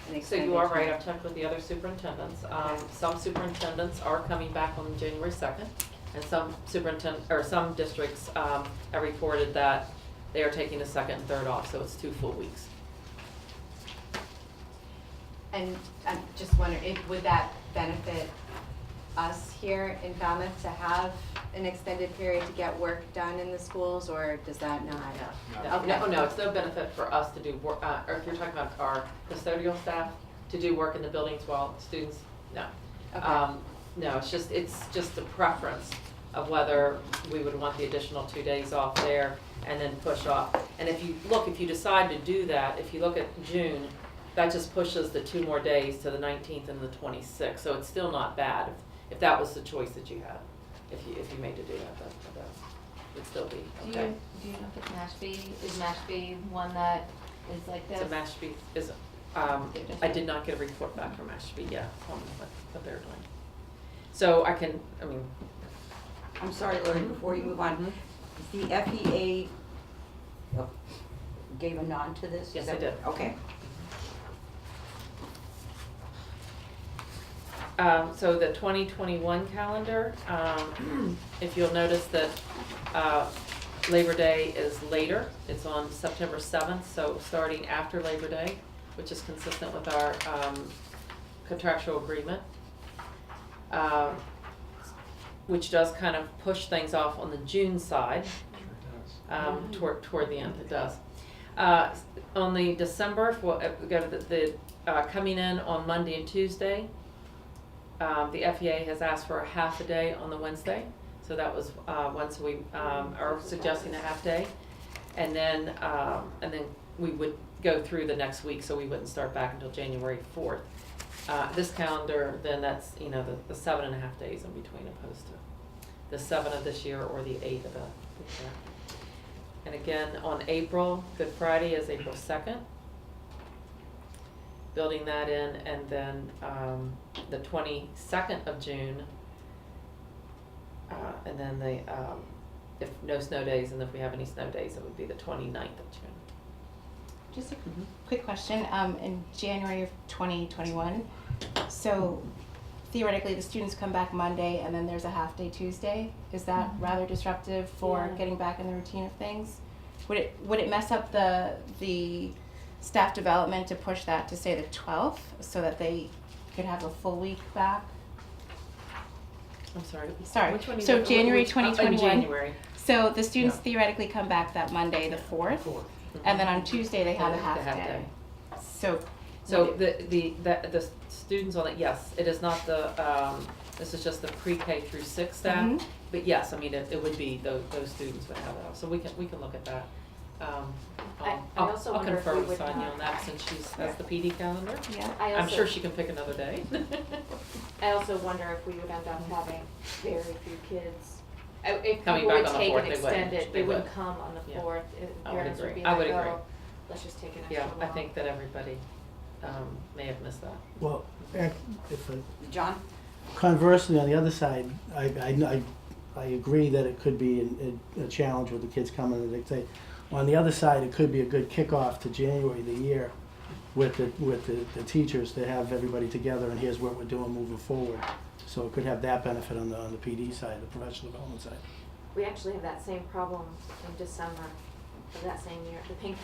an So extended you are right, time? I've checked with the other superintendents. Some superintendents are coming back on January 2nd, and some districts have reported that they are taking the 2nd and 3rd off, so it's 2 full weeks. And I'm just wondering, would that benefit us here in Falmouth to have an extended period to get work done in the schools, or does that not? No, it's no benefit for us to do work, or if you're talking about our custodial staff, to do work in the buildings while students, no. Okay. No, it's just a preference of whether we would want the additional 2 days off there and then push off. And if you decide to do that, if you look at June, that just pushes the 2 more days to the 19th and the 26th, so it's still not bad if that was the choice that you had. If you made to do that would still be okay. Do you know if it's Mashpee? Is Mashpee one that is like this? So Mashpee is, I did not get a report back from Mashpee yet on what they're doing. So I'm sorry, Lori, before you move on, the FEA gave a nod to this? Yes, I did. Okay. So the 2021 calendar, if you'll notice that Labor Day is later, it's on September 7th, so starting after Labor Day, which is consistent with our contractual agreement, which does kind of push things off on the June side. Toward the end, it does. On the December, we go to the coming in on Monday and Tuesday. The FEA has asked for a half a day on the Wednesday, so that was one. So we are suggesting a half day, and then we would go through the next week, so we wouldn't start back until January 4th. This calendar, then that's the 7.5 days in between, opposed to the 7 of this year or the 8 of the year. And again, on April, Good Friday is April 2nd. Building that in, and then the 22nd of June, and then if no snow days, and if we have any snow days, it would be the 29th of June. Just a quick question. In January of 2021, so theoretically the students come back Monday and then there's a half day Tuesday. Is that rather disruptive for getting back in the routine of things? Would it mess up the staff development to push that to say the 12th so that they could have a full week back? I'm sorry. Sorry. Which one? So January 2021. January. So the students theoretically come back that Monday, the 4th, and then on Tuesday they have a half day. So the students on it, yes, it is not the this is just the pre-K through 6 staff. But yes, I mean it would be those students would have it. So we can look at that. also I'll wonder if confirm we with would Sonia on that since she has the PD calendar. Yeah. I'm sure she can pick another day. I also wonder if we would end up having very few kids. If Coming people back would on the take 4th, an they wouldn't. extended, They they wouldn't would. come on the Yeah. 4th. I would Parents would agree. be I like, would agree. oh, let's just take an extra Yeah, I long. think that everybody may have missed that. Well, if John? conversely, on the other side, I agree that it could be a challenge with the kids coming, and they say, on the other side, it could be a good kickoff to January the year with the teachers to have everybody together, and here's what we're doing moving forward. So it could have that benefit on the PD side, the professional development side. We actually have that same problem in December of that same year, the pink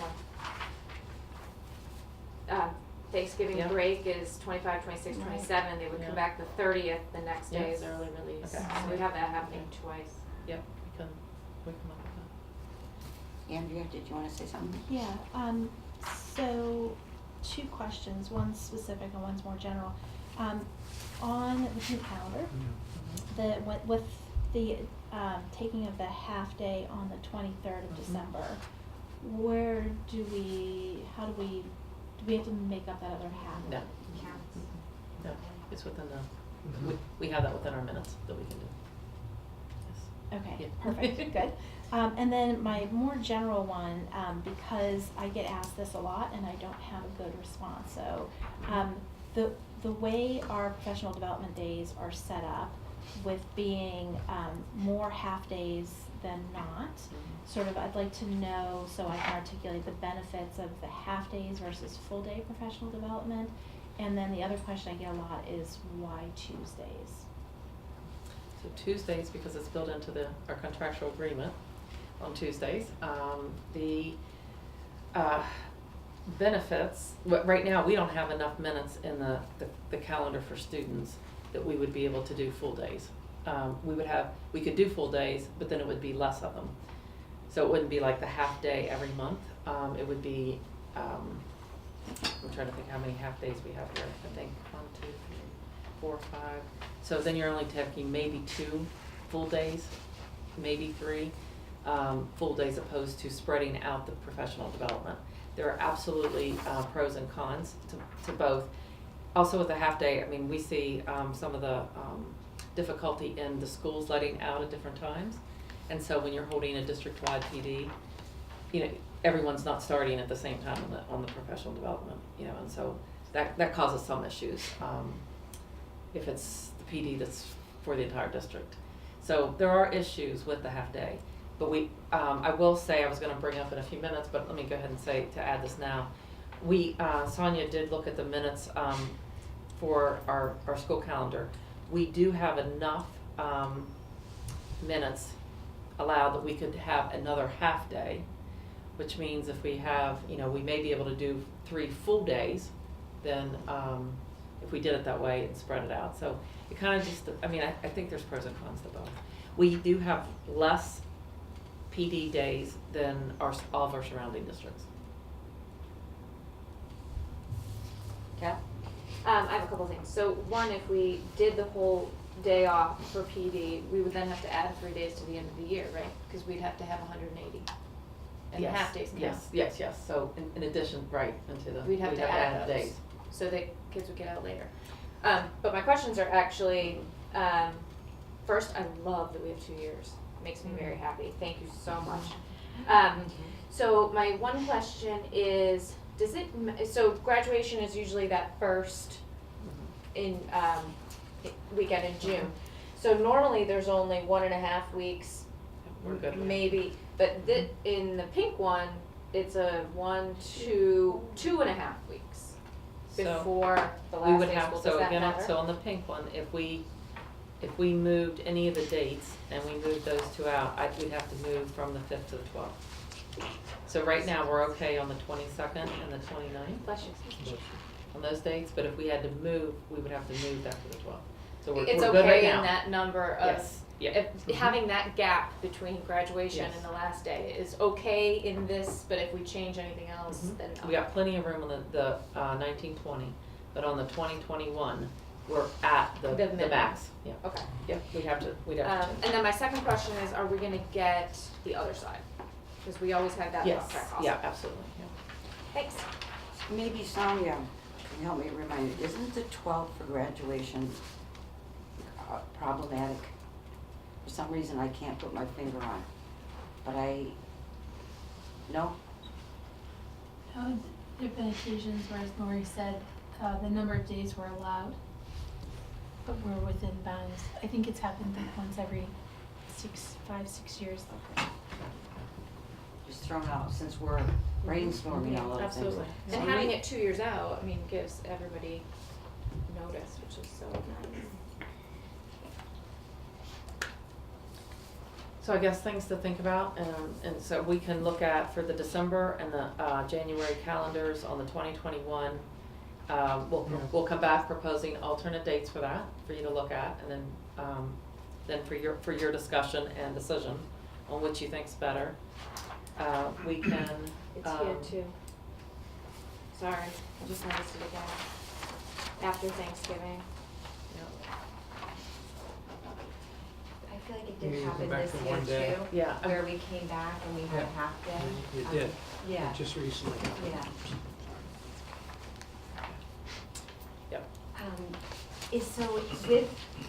one. Thanksgiving Yeah. break is 25, 26, 27. They would Yeah. come back the 30th, the next Yeah. day is early release. Okay. So we have that happening twice. Yep, we can look at that. Andrea, did you want to say something? Yeah, so 2 questions, one's specific and one's more general. On the pink calendar, with the taking of the half day on the 23rd of December, do we have to make up that other half? No. No, it's within we have that within our minutes that we can do. Yes. Okay, Yeah. perfect, good. And then my more general one, because I get asked this a lot and I don't have a good response. So the way our professional development days are set up, with being more half days than not, sort of I'd like to know so I can articulate the benefits of the half days versus full day professional development. And then the other question I get a lot is why Tuesdays? So Tuesdays, because it's built into our contractual agreement on Tuesdays. The benefits, right now we don't have enough minutes in the calendar for students that we would be able to do full days. We could do full days, but then it would be less of them. So it wouldn't be like the half day every month. It would be, I'm trying to think how many half days we have here. I think 1, 2, 3, 4, 5. So then you're only taking maybe 2 full days, maybe 3 full days, opposed to spreading out the professional development. There are absolutely pros and cons to both. Also with the half day, I mean, we see some of the difficulty in the schools letting out at different times. And so when you're holding a district-wide PD, everyone's not starting at the same time on the professional development, and so that causes some issues if it's the PD that's for the entire district. So there are issues with the half day, but I will say, I was going to bring up in a few minutes, but let me go ahead and say to add this now. Sonia did look at the minutes for our school calendar. We do have enough minutes allowed that we could have another half day, which means if we have, we may be able to do 3 full days, then if we did it that way and spread it out. So it kind of just, I think there's pros and cons to both. We do have less PD days than all of our surrounding districts. Kat? I have a couple things. So one, if we did the whole day off for PD, we would then have to add 3 days to the end of the year, right? Because we'd have to have 180. And Yes, half days count. Yes. So in addition, right, into the, We'd have to add those, days. so that kids would get out later. But my questions are actually, first, I love that we have 2 years. Makes me very happy. Thank you so much. So my one question is, so graduation is usually that first in weekend in June. So normally there's only 1.5 weeks, We're good. maybe, but in the pink one, it's a 2.5 weeks So before the We last would day of have, school. so Does that again, matter? so on the pink one, if we moved any of the dates and we moved those 2 out, we'd have to move from the 5th to the 12th. So right now, we're okay on the 22nd and the 29th. Bless you. On those dates, but if we had to move, we would have to move that to the 12th. So we're It's good right okay now. in that number of, Yes, yeah. having that gap between graduation Yes. and the last day is okay in this, but if we change anything else, then no. We got plenty of room on the 1920, but on the 2021, we're at the minimum. max. Yeah. Okay. Yeah, we'd have to change. And then my second question is, are we gonna get the other side? Because we always have that Yes, off track also. yeah, absolutely, yeah. Thanks. Maybe Sonia can help me remind me, isn't the 12th for graduation problematic? For some reason, I can't put my finger on it, but no? There've been occasions where, as Lori said, the number of days were allowed, but we're within bounds. I think it's happened like once every 5, 6 years. Just thrown out since we're brainstorming all of things. Absolutely. And having it 2 years out, gives everybody notice, which is so nice. So I guess things to think about, and so we can look at for the December and the January calendars on the 2021. We'll come back proposing alternate dates for that, for you to look at, and then for your discussion and decision on which you think's better. We can. It's here too. Sorry, I just noticed it again. After Thanksgiving. I feel like it You did mean go happen back this to year one day? too. Yeah. Where we came back and we had a half day. It did. Yeah. Just recently. Yeah. Yep.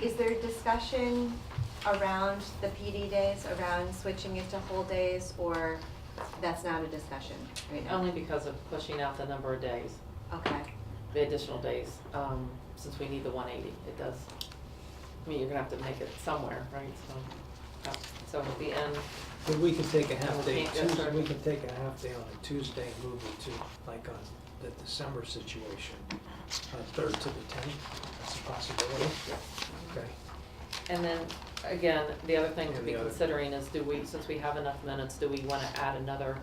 Is there discussion around the PD days, around switching it to whole days, or that's not a discussion right now? Only because of pushing out the number of days, Okay. the additional days, since we need the 180, it does. You're gonna have to make it somewhere, right? So at the end. But we could take a half On the day, pink, yes, sir. we can take a half day on a Tuesday and move it to, like on the December situation, 3rd to the 10th, that's a possibility. Okay. And then, again, the other thing to And be the other- considering is since we have enough minutes, do we wanna add another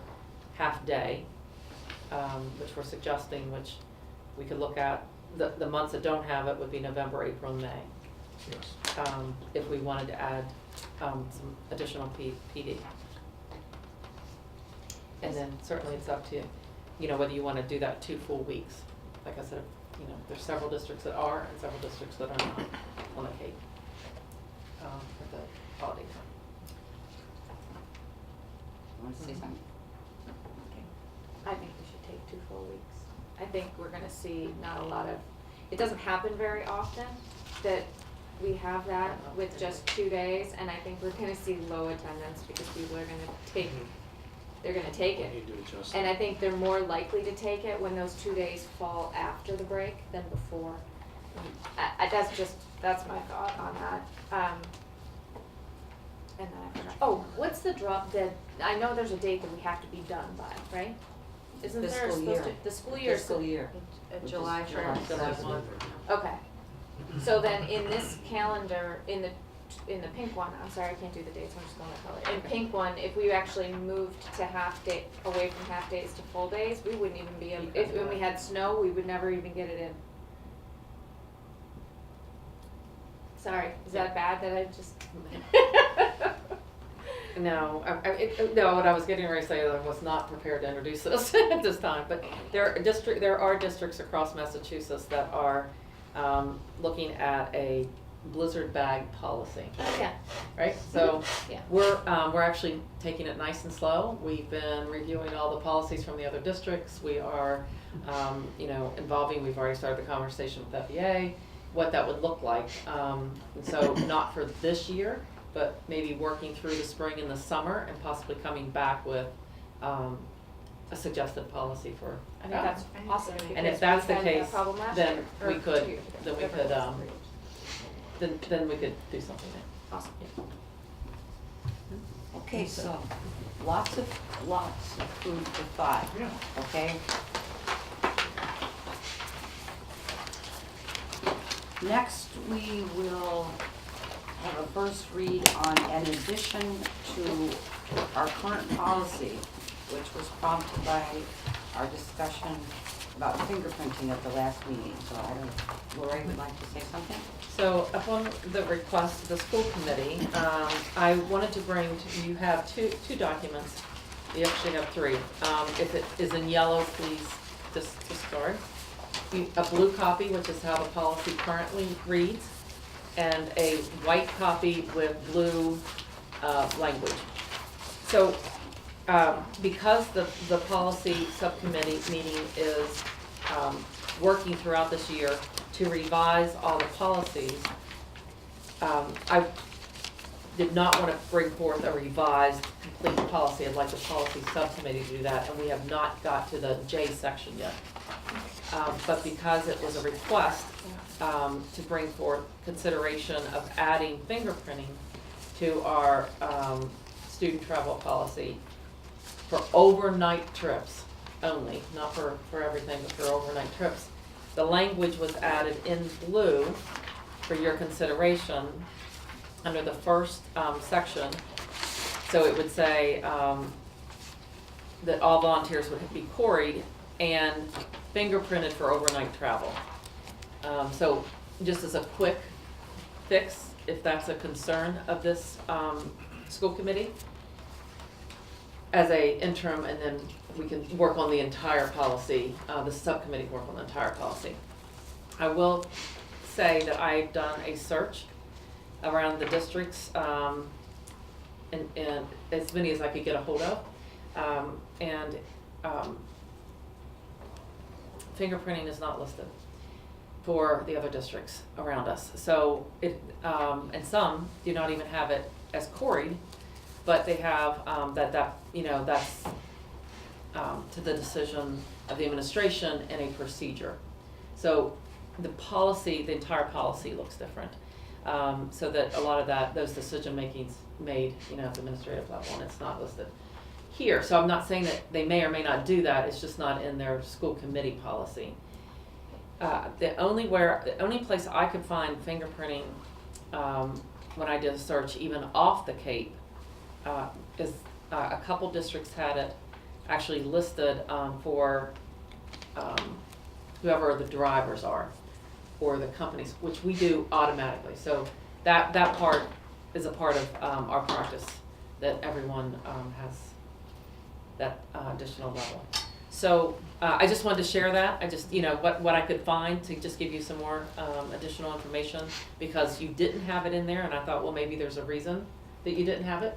half day? Which we're suggesting, which we could look at, the months that don't have it would be November, April, and May. Yes. If we wanted to add, some additional PD. And then certainly it's up to you, whether you wanna do that 2 full weeks. Like I said, there's several districts that are and several districts that are not on the Cape. For the holiday time. Want to say something? I think we should take 2 full weeks. I think we're gonna see not a lot of, it doesn't happen very often that we have that with just 2 days, and I think we're gonna see low attendance because people are gonna take, they're gonna take We it. need to adjust And that. I think they're more likely to take it when those 2 days fall after the break than before. That's my thought on that. And then I forgot, what's the drop dead, I know there's a date that we have to be done by, right? Isn't there Fiscal supposed year. to, the school year? Fiscal year. Which is July July 1st. July 1. Okay, so then in this calendar, in the in the pink one, I'm sorry, I can't do the dates, I'm just going by color. In pink one, if we actually moved to half day, away from half days to full days, we wouldn't even be able, if, when we had snow, we would never even get it in. Sorry, is that bad that I just? No, no, what I was getting ready to say is I was not prepared to introduce this at this time, but there are districts across Massachusetts that are looking at a blizzard bag policy. Oh, yeah. Right, so Yeah. we're actually taking it nice and slow. We've been reviewing all the policies from the other districts. We are, involving, we've already started the conversation with FEA, what that would look like. And so not for this year, but maybe working through the spring and the summer and possibly coming back with a suggested policy for. I think that's awesome. And if because that's we the had that case, problem last then year, we or could, 2 years ago, then we whatever could, it was. then we could do something there. Awesome. Okay, so lots of food for thought, okay? Next, we will have a first read on an addition to our current policy, which was prompted by our discussion about fingerprinting at the last meeting. So I don't know, Lori would like to say something? So upon the request of the school committee, I wanted to bring, you have two documents. You actually have 3. If it is in yellow, please discard. A blue copy, which is how the policy currently reads, and a white copy with blue language. So because the policy subcommittee meeting is working throughout this year to revise all the policies, I did not want to bring forth a revised complete policy. I'd like the policy subcommittee to do that, and we have not got to the J section yet. But because it was a request to bring forth consideration of adding fingerprinting to our student travel policy for overnight trips only, not for everything, but for overnight trips. The language was added in blue for your consideration under the first section. So it would say that all volunteers would be quarried and fingerprinted for overnight travel. So just as a quick fix, if that's a concern of this school committee, as a interim, and then we can work on the entire policy, the subcommittee can work on the entire policy. I will say that I've done a search around the districts, and as many as I could get a hold of, and fingerprinting is not listed for the other districts around us. So it, and some do not even have it as quarried, but they have that's to the decision of the administration and a procedure. So the policy, the entire policy looks different. So that a lot of those decision making's made, at the administrative level, and it's not listed here. So I'm not saying that they may or may not do that, it's just not in their school committee policy. The only place I could find fingerprinting when I did a search, even off the Cape, is a couple districts had it actually listed for whoever the drivers are or the companies, which we do automatically. So that part is a part of our practice, that everyone has that additional level. So I just wanted to share that. I just, what I could find to just give you some more additional information, because you didn't have it in there, and I thought, well, maybe there's a reason that you didn't have it.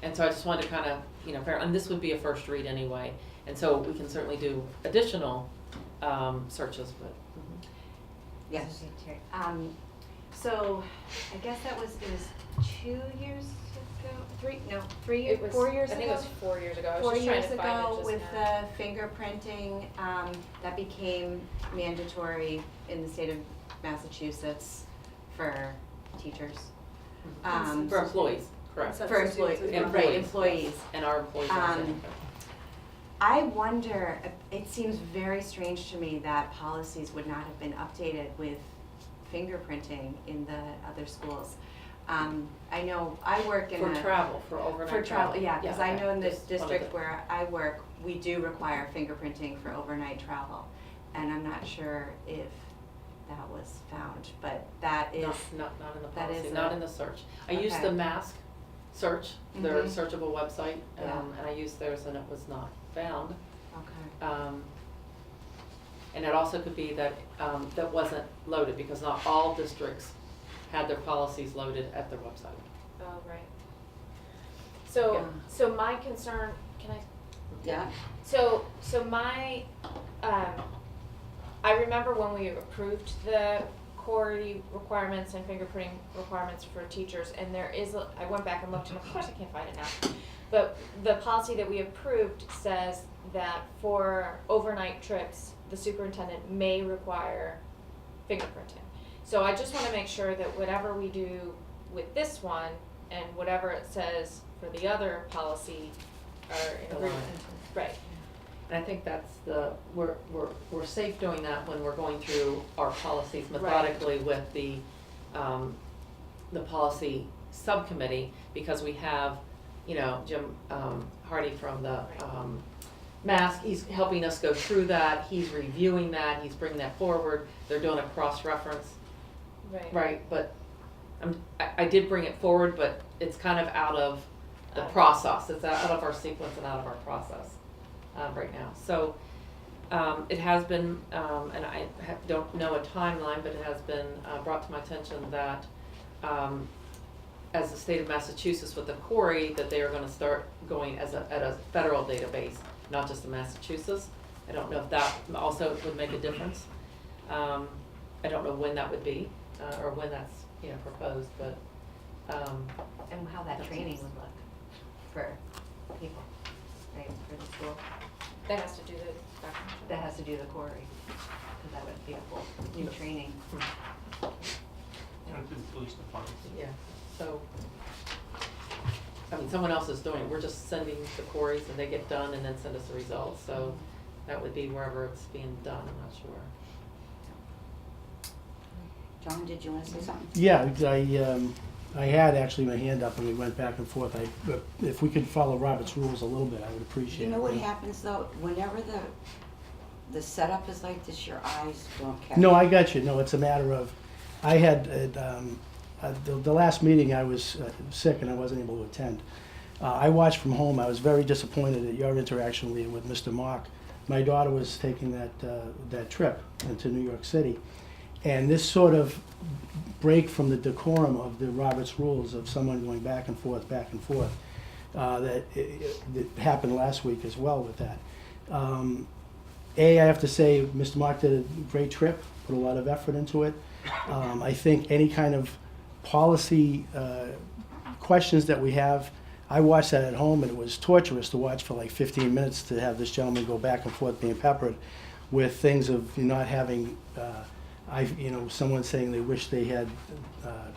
And so I just wanted to kind of, and this would be a first read anyway, and so we can certainly do additional searches, but. Yes. So I guess it was 2 years ago, 4 years ago? I think it was 4 years ago. I was 4 just trying years to find it ago just with now. the fingerprinting, that became mandatory in the state of Massachusetts for teachers. For employees, correct. For employees, right, employees. And our employees are the same. I wonder, it seems very strange to me that policies would not have been updated with fingerprinting in the other schools. I know I work in For a. travel, for overnight For travel, travel. yeah, because I okay. know in the Just wanted district to- where I work, we do require fingerprinting for overnight travel. And I'm not sure if that was found, but that is. Not in the that policy, is not a- in the search. I used okay. the mask search, their Mhm. searchable website, Yeah. and I used theirs and it was not found. Okay. And it also could be that, that wasn't loaded, because not all districts had their policies loaded at their website. Oh, right. So, Yeah. so my concern, can I? Yeah. So my, I remember when we approved the Corey requirements and fingerprinting requirements for teachers, and there is, I went back and looked, and of course I can't find it now. But the policy that we approved says that for overnight trips, the superintendent may require fingerprinting. So I just want to make sure that whatever we do with this one and whatever it says for the other policy are in agreement. Right. And I think that's we're safe doing that when we're going through our policies Right. methodically with the policy subcommittee, because we have, Jim Hardy from the mask, he's helping us go through that, he's reviewing that, he's bringing that forward, they're doing a cross-reference. Right. Right, but I did bring it forward, but it's kind of out of the process, it's out of our sequence and out of our process right now. So it has been, and I don't know a timeline, but it has been brought to my attention that as the state of Massachusetts with the Corey, that they are going to start going at a federal database, not just in Massachusetts. I don't know if that also would make a difference. I don't know when that would be, or when that's proposed, but And how that training would look for people, right, for the school. That has to do the document. That has to do the Corey, because that would be a whole new training. And through the police department. yeah. So, I mean, someone else is doing it. We're just sending the Corys and they get done and then send us the results. So that would be wherever it's being done. I'm not sure. John, did you want to say something? Yeah, I had actually my hand up and we went back and forth. If we could follow Robert's rules a little bit, I would appreciate it. You know what happens though, whenever the setup is like this, your eyes don't catch. No, I got you. No, it's a matter of, I had, the last meeting I was sick and I wasn't able to attend. I watched from home. I was very disappointed at your interaction with Mr. Mock. My daughter was taking that trip into New York City. And this sort of break from the decorum of the Roberts rules of someone going back and forth, that happened last week as well with that. I have to say, Mr. Mock did a great trip, put a lot of effort into it. I think any kind of policy questions that we have, I watched that at home and it was torturous to watch for like 15 minutes to have this gentleman go back and forth being peppered with things of not having, someone saying they wish they had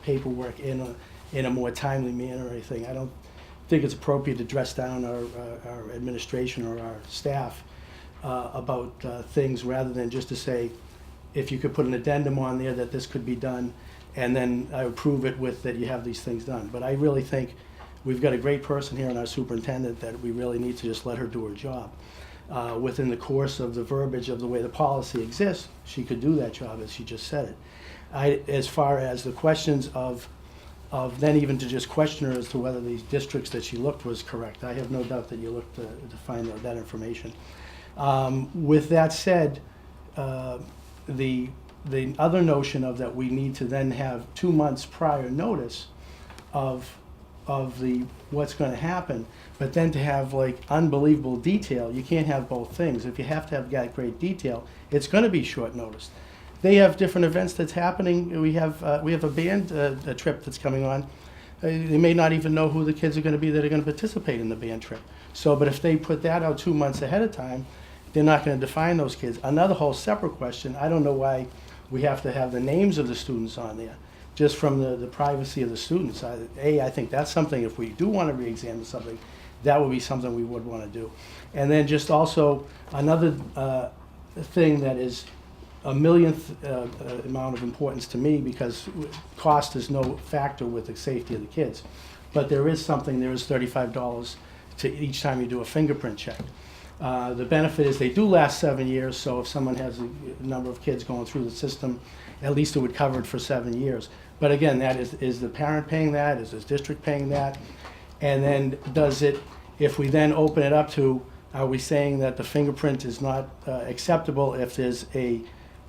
paperwork in a more timely manner or anything. I don't think it's appropriate to dress down our administration or our staff about things rather than just to say, if you could put an addendum on there that this could be done, and then I would prove it with that you have these things done. But I really think we've got a great person here in our superintendent that we really need to just let her do her job. Within the course of the verbiage of the way the policy exists, she could do that job as she just said it. As far as the questions of then even to just question her as to whether these districts that she looked was correct, I have no doubt that you looked to find that information. With that said, the other notion of that we need to then have 2 months prior notice of what's going to happen, but then to have like unbelievable detail, you can't have both things. If you have to have got great detail, it's going to be short notice. They have different events that's happening. We have a band a trip that's coming on. They may not even know who the kids are going to be that are going to participate in the band trip. So, but if they put that out 2 months ahead of time, they're not going to define those kids. Another whole separate question, I don't know why we have to have the names of the students on there, just from the privacy of the students. I think that's something, if we do want to re-examine something, that would be something we would want to do. And then just also another thing that is a millionth amount of importance to me, because cost is no factor with the safety of the kids. But there is $35 to each time you do a fingerprint check. The benefit is they do last 7 years, so if someone has a number of kids going through the system, at least it would cover it for 7 years. But again, that is the parent paying that? Is the district paying that? And then if we then open it up to, are we saying that the fingerprint is not acceptable if there's a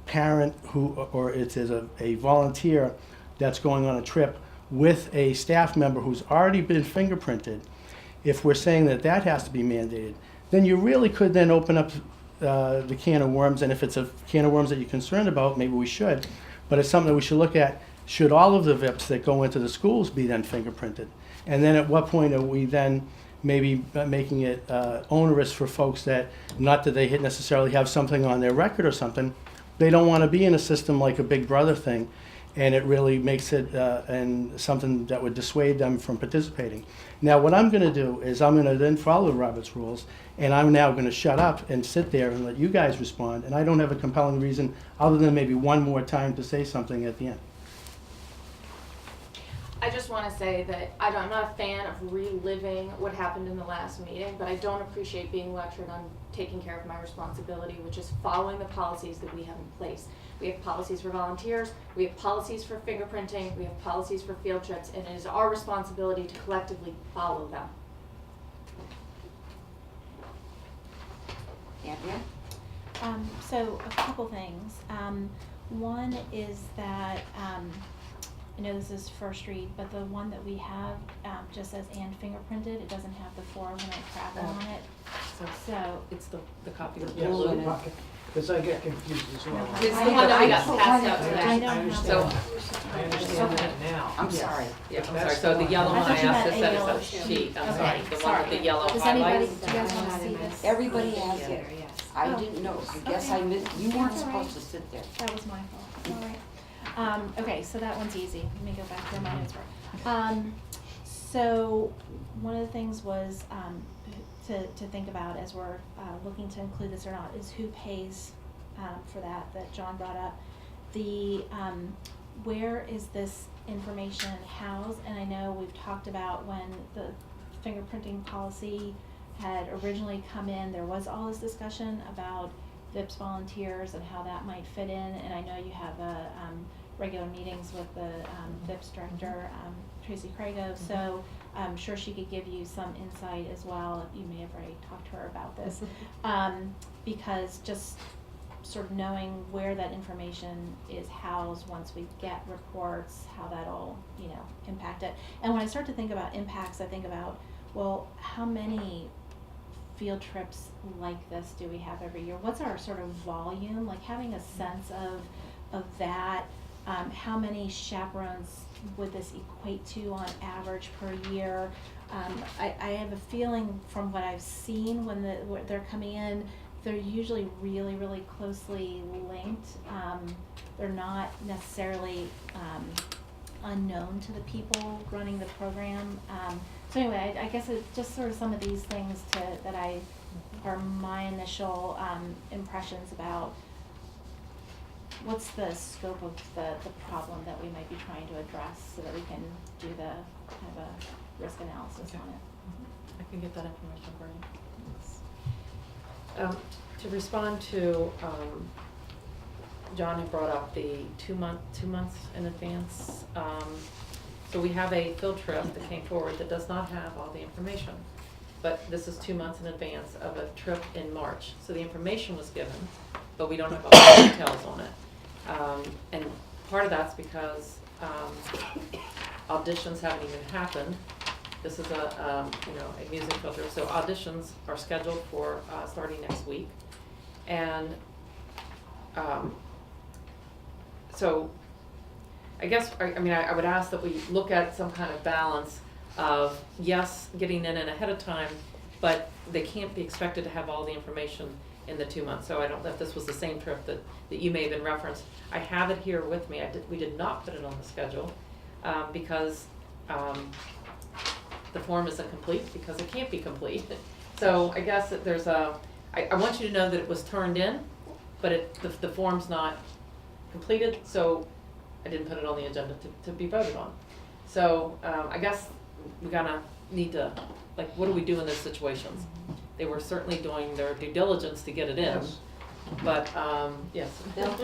parent or it is a volunteer that's going on a trip with a staff member who's already been fingerprinted? If we're saying that has to be mandated, then you really could then open up the can of worms. And if it's a can of worms that you're concerned about, maybe we should. But it's something that we should look at. Should all of the VIPs that go into the schools be then fingerprinted? And then at what point are we then maybe making it onerous for folks that, not that they necessarily have something on their record or something, they don't want to be in a system like a Big Brother thing, and it really makes it and something that would dissuade them from participating. Now what I'm going to do is I'm going to then follow Robert's rules, and I'm now going to shut up and sit there and let you guys respond, and I don't have a compelling reason other than maybe one more time to say something at the end. I just want to say that I'm not a fan of reliving what happened in the last meeting, but I don't appreciate being lectured on taking care of my responsibility, which is following the policies that we have in place. We have policies for volunteers, we have policies for fingerprinting, we have policies for field trips, and it is our responsibility to collectively follow them. Andrea? So a couple things. One is that I know this is first read, but the one that we have just says and fingerprinted. It doesn't have the 409 travel on it. So It's the copy of the Yes, blue. because I get confused as well. It's the one that we got passed out today. I don't I have understand that. that. I understand that now. I'm sorry. Yeah, I'm That's sorry, so the fine. yellow I one thought I you asked meant to set a as yellow a sheet, I'm Okay, sorry, the one sorry. with the yellow Does anybody, highlights. do you guys want to see this? Everybody has Yeah. it. I didn't know. I guess I missed, you weren't That's all right. supposed to sit there. That was my fault. All right. Okay, so that one's easy. Let me go back to where my notes were. So one of the things was to think about as we're looking to include this or not is who pays for that John brought up. The where is this information housed? And I know we've talked about when the fingerprinting policy had originally come in, there was all this discussion about VIPS volunteers and how that might fit in. And I know you have regular meetings with the VIPS director, Tracy Crago, so I'm sure she could give you some insight as well. You may have already talked to her about this. Because just sort of knowing where that information is housed once we get reports, how that'll, impact it. And when I start to think about impacts, I think about, well, how many field trips like this do we have every year? What's our sort of volume? Like having a sense of that. How many chaperones would this equate to on average per year? I have a feeling from what I've seen when they're coming in, they're usually really, really closely linked. They're not necessarily unknown to the people running the program. So anyway, I guess it's just sort of some of these things that are my initial impressions about what's the scope of the problem that we might be trying to address so that we can do the kind of a risk analysis on it. I can get that information for you. To respond to, John had brought up the 2 months in advance. So we have a field trip that came forward that does not have all the information. But this is 2 months in advance of a trip in March. So the information was given, but we don't have all the details on it. And part of that's because auditions haven't even happened. This is a music filter, so auditions are scheduled for starting next week. And so I guess, I would ask that we look at some kind of balance of, yes, getting in ahead of time, but they can't be expected to have all the information in the 2 months. So I don't know if this was the same trip that you may have been referenced. I have it here with me. We did not put it on the schedule because the form isn't complete, because it can't be complete. So I guess that there's I want you to know that it was turned in, but the form's not completed, so I didn't put it on the agenda to be voted on. So, I guess we need to, like, what do we do in those situations? They were certainly doing their due diligence to get it in, Yes. but, yes.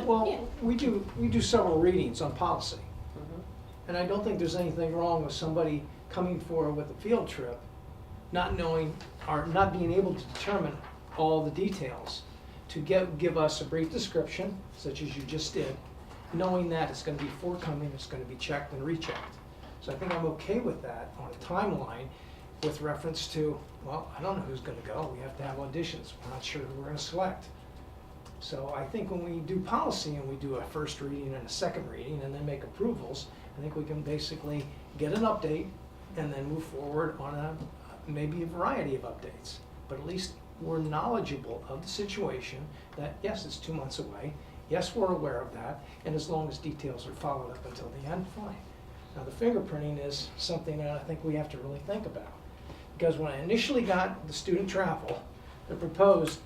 Well, we do several readings on policy. Mhm. And I don't think there's anything wrong with somebody coming forward with a field trip, not knowing, or not being able to determine all the details, to give us a brief description, such as you just did, knowing that it's gonna be forthcoming, it's gonna be checked and rechecked. So I think I'm okay with that on a timeline with reference to, well, I don't know who's gonna go, we have to have auditions, we're not sure who we're gonna select. So I think when we do policy and we do a first reading and a second reading and then make approvals, I think we can basically get an update and then move forward on maybe a variety of updates. But at least we're knowledgeable of the situation, that yes, it's 2 months away, yes, we're aware of that, and as long as details are followed up until the end, fine. Now the fingerprinting is something that I think we have to really think about. Because when I initially got the student travel, the proposed,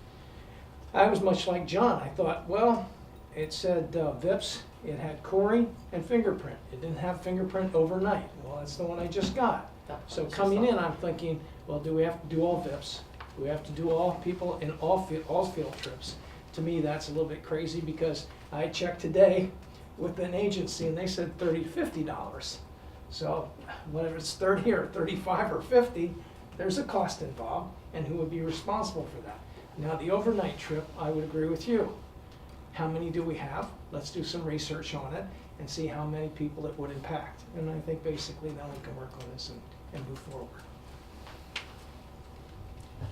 I was much like John. I thought, well, it said VIPS, it had Corey and fingerprint. It didn't have fingerprint overnight. Well, that's the one I just got. So coming in, I'm thinking, well, do we have to do all VIPs? Do we have to do all people in all field trips? To me, that's a little bit crazy because I checked today with an agency and they said $30 to $50. So whether it's 30 or 35 or 50, there's a cost involved, and who would be responsible for that? Now, the overnight trip, I would agree with you. How many do we have? Let's do some research on it and see how many people it would impact. And I think basically then we can work on this and move forward.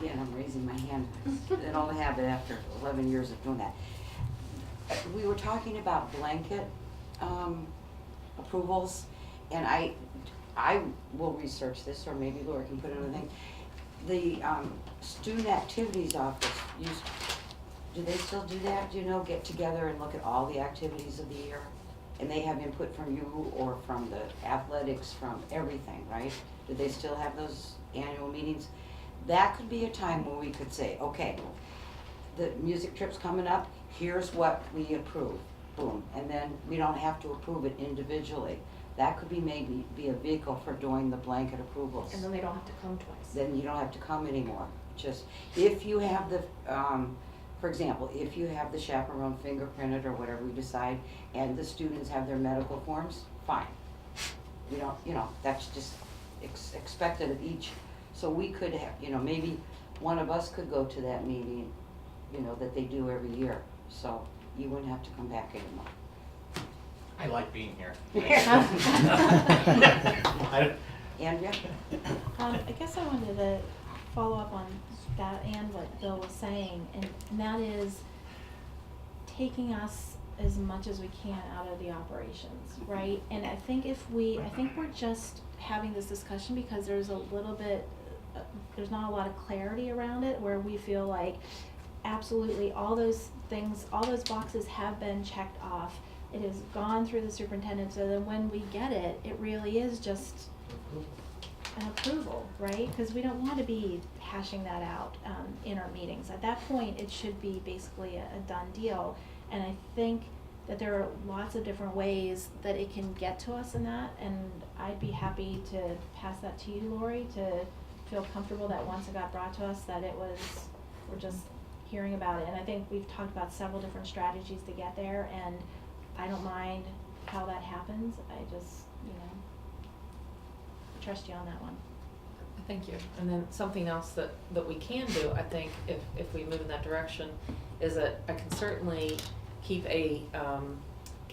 Again, I'm raising my hand. I don't have it after 11 years of doing that. We were talking about blanket approvals, and I will research this, or maybe Laura can put it on the thing. The student activities office, do they still do that? Do you know, get together and look at all the activities of the year? And they have input from you or from the athletics, from everything, right? Do they still have those annual meetings? That could be a time where we could say, okay, the music trip's coming up, here's what we approve, boom. And then we don't have to approve it individually. That could be maybe be a vehicle for doing the blanket approvals. And then they don't have to come twice. Then you don't have to come anymore. Just, if you have the, for example, if you have the chaperone fingerprinted or whatever we decide, and the students have their medical forms, fine. We don't, that's just expected of each. So we could have, maybe one of us could go to that meeting, that they do every year. So you wouldn't have to come back anymore. I like being here. Andrea? I guess I wanted to follow up on that and what Bill was saying, and that is taking us as much as we can out of the operations, right? And I think we're just having this discussion because there's a little bit, there's not a lot of clarity around it, where we feel like absolutely all those things, all those boxes have been checked off. It has gone through the superintendent, so then when we get it, it really is just an approval, right? Because we don't want to be hashing that out in our meetings. At that point, it should be basically a done deal. And I think that there are lots of different ways that it can get to us in that, and I'd be happy to pass that to you, Lori, to feel comfortable that once it got brought to us that we're just hearing about it. And I think we've talked about several different strategies to get there, and I don't mind how that happens. I just, trust you on that one. Thank you. And then something else that we can do, I think, if we move in that direction, is that I can certainly keep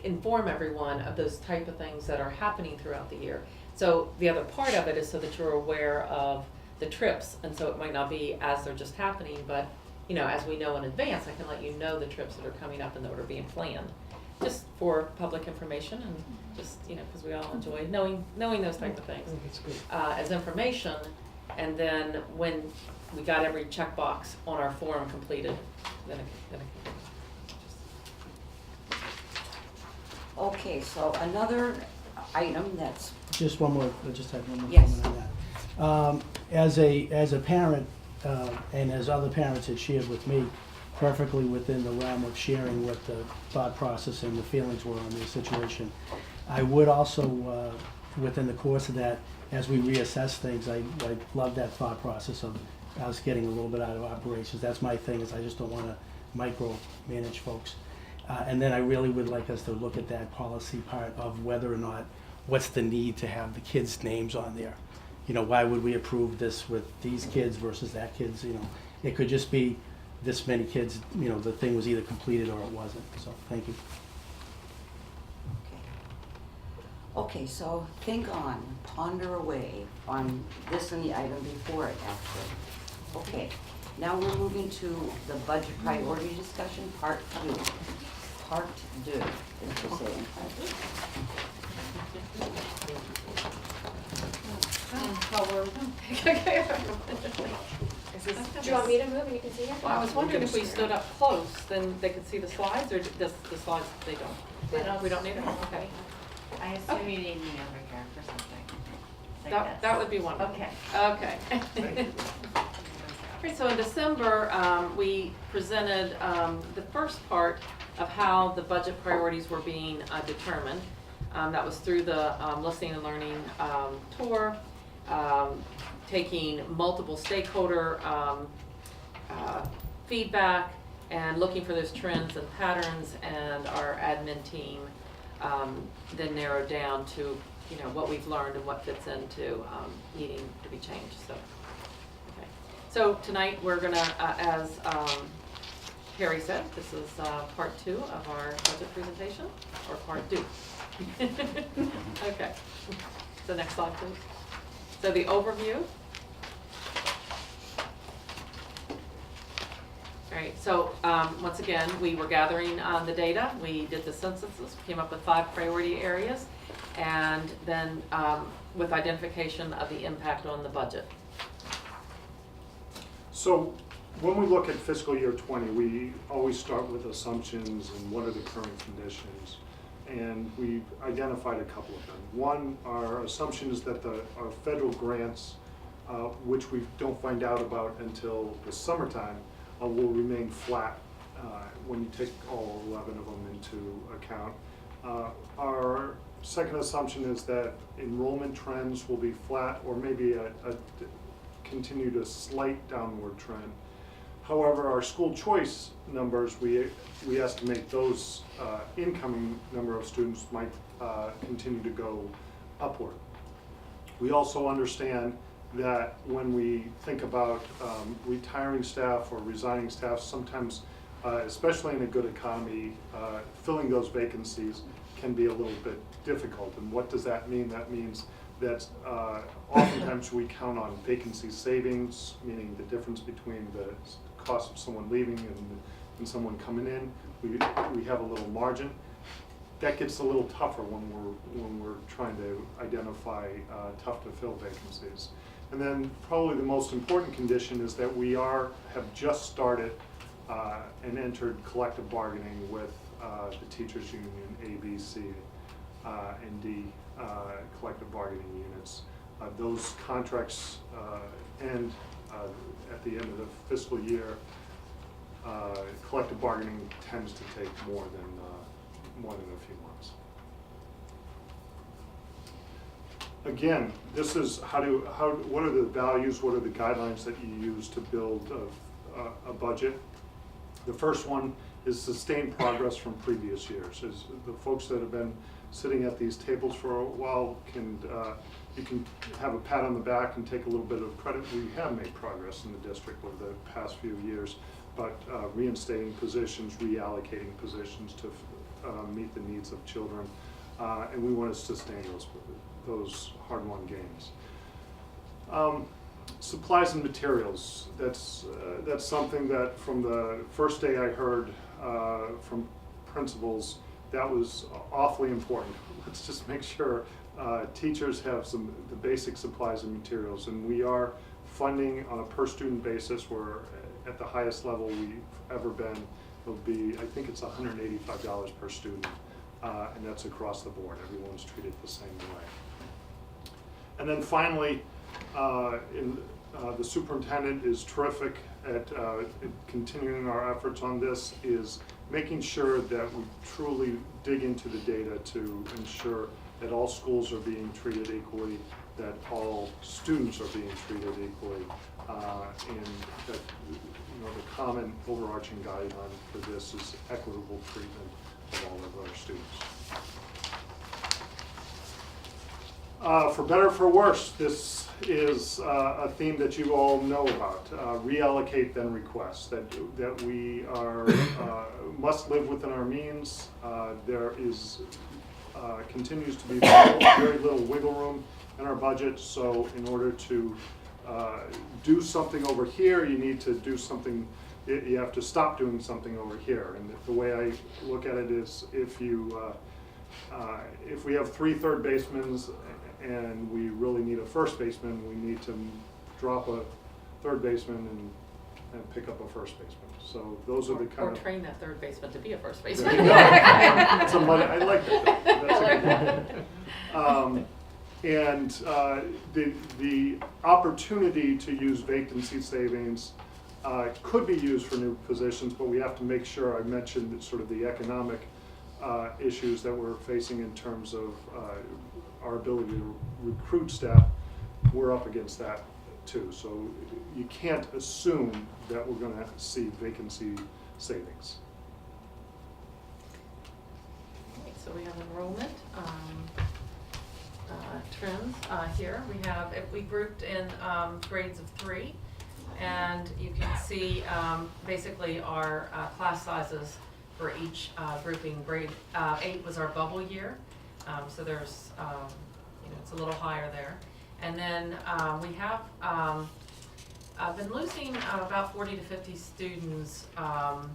inform everyone of those type of things that are happening throughout the year. So the other part of it is so that you're aware of the trips, and so it might not be as they're just happening, but as we know in advance, I can let you know the trips that are coming up and that are being planned, just for public information, and just because we all enjoy knowing those type of things as information. And then when we got every checkbox on our form completed, then it Okay, so another item that's... Just one more, I just had one more Yes. comment on that. As a parent, and as other parents had shared with me, perfectly within the realm of sharing what the thought process and the feelings were on the situation. I would also, within the course of that, as we reassess things, I love that thought process of us getting a little bit out of operations. That's my thing, is I just don't want to micromanage folks. And then I really would like us to look at that policy part of whether or not, what's the need to have the kids' names on there? You know, why would we approve this with these kids versus that kids, you know? It could just be this many kids, you know, the thing was either completed or it wasn't, so thank you. Okay, so think on, ponder away on this and the item before it, actually. Okay, now we're moving to the budget priority discussion, part 2. Part 2, is what you're saying. Do you want me to move and you can see it? Well, I was wondering if we stood up close, then they could see the slides, or just the slides, they don't? We don't need them? Okay. I assume you need me over here for something. That would be wonderful. Okay. Okay. All right, so in December, we presented the first part of how the budget priorities were being determined. That was through the listening and learning tour, taking multiple stakeholder feedback and looking for those trends and patterns, and our admin team then narrowed down to, you know, what we've learned and what fits into needing to be changed. So, okay. So tonight we're gonna, as Harry said, this is part 2 of our budget presentation, or part 2. Okay. So next slide, please. So the overview. All right, so once again, we were gathering the data. We did the census, came up with 5 priority areas, and then with identification of the impact on the budget. So when we look at fiscal year 20, we always start with assumptions and what are the current conditions. And we've identified a couple of them. One, our assumption is that our federal grants, which we don't find out about until the summertime, will remain flat when you take all 11 of them into account. Our second assumption is that enrollment trends will be flat, or maybe continued a slight downward trend. However, our school choice numbers, we estimate those incoming number of students might continue to go upward. We also understand that when we think about retiring staff or resigning staff, sometimes, especially in a good economy, filling those vacancies can be a little bit difficult. And what does that mean? That means that oftentimes we count on vacancy savings, meaning the difference between the cost of someone leaving and someone coming in. We have a little margin. That gets a little tougher when we're trying to identify tough to fill vacancies. And then probably the most important condition is that we have just started and entered collective bargaining with the teachers union, A, B, C, and D collective bargaining units. Those contracts end at the end of the fiscal year. Collective bargaining tends to take more than a few months. Again, this is what are the values, what are the guidelines that you use to build a budget? The first one is sustained progress from previous years. As the folks that have been sitting at these tables for a while you can have a pat on the back and take a little bit of credit. We have made progress in the district over the past few years, but reinstating positions, reallocating positions to meet the needs of children, and we want to sustain those hard-won gains. Supplies and materials. That's something that from the first day I heard from principals, that was awfully important. Let's just make sure teachers have the basic supplies and materials, and we are funding on a per student basis. We're at the highest level we've ever been. It'll be, I think it's $185 per student, and that's across the board. Everyone's treated the same way. And then finally, the superintendent is terrific at continuing our efforts on this is making sure that we truly dig into the data to ensure that all schools are being treated equally, that all students are being treated equally, and that the common overarching guideline for this is equitable treatment of all of our students. For better or for worse, this is a theme that you all know about. Reallocate then request. That we are must live within our means. There is continues to be very little wiggle room in our budget. So in order to do something over here, you need to do something. You have to stop doing something over here. And the way I look at it is, if we have 3 third basemen and we really need a first baseman, we need to drop a third baseman and pick up a first baseman. So those are the kind of... Or train that third baseman to be a first baseman. I like that. That's a good one. The opportunity to use vacancy savings could be used for new positions, but we have to make sure, I mentioned sort of the economic issues that we're facing in terms of our ability to recruit staff. We're up against that too. So you can't assume that we're going to see vacancy savings. So we have enrollment trends here. We grouped in grades of 3, and you can see basically our class sizes for each grouping. Grade 8 was our bubble year, so there's it's a little higher there. And then we have I've been losing about 40 to 50 students out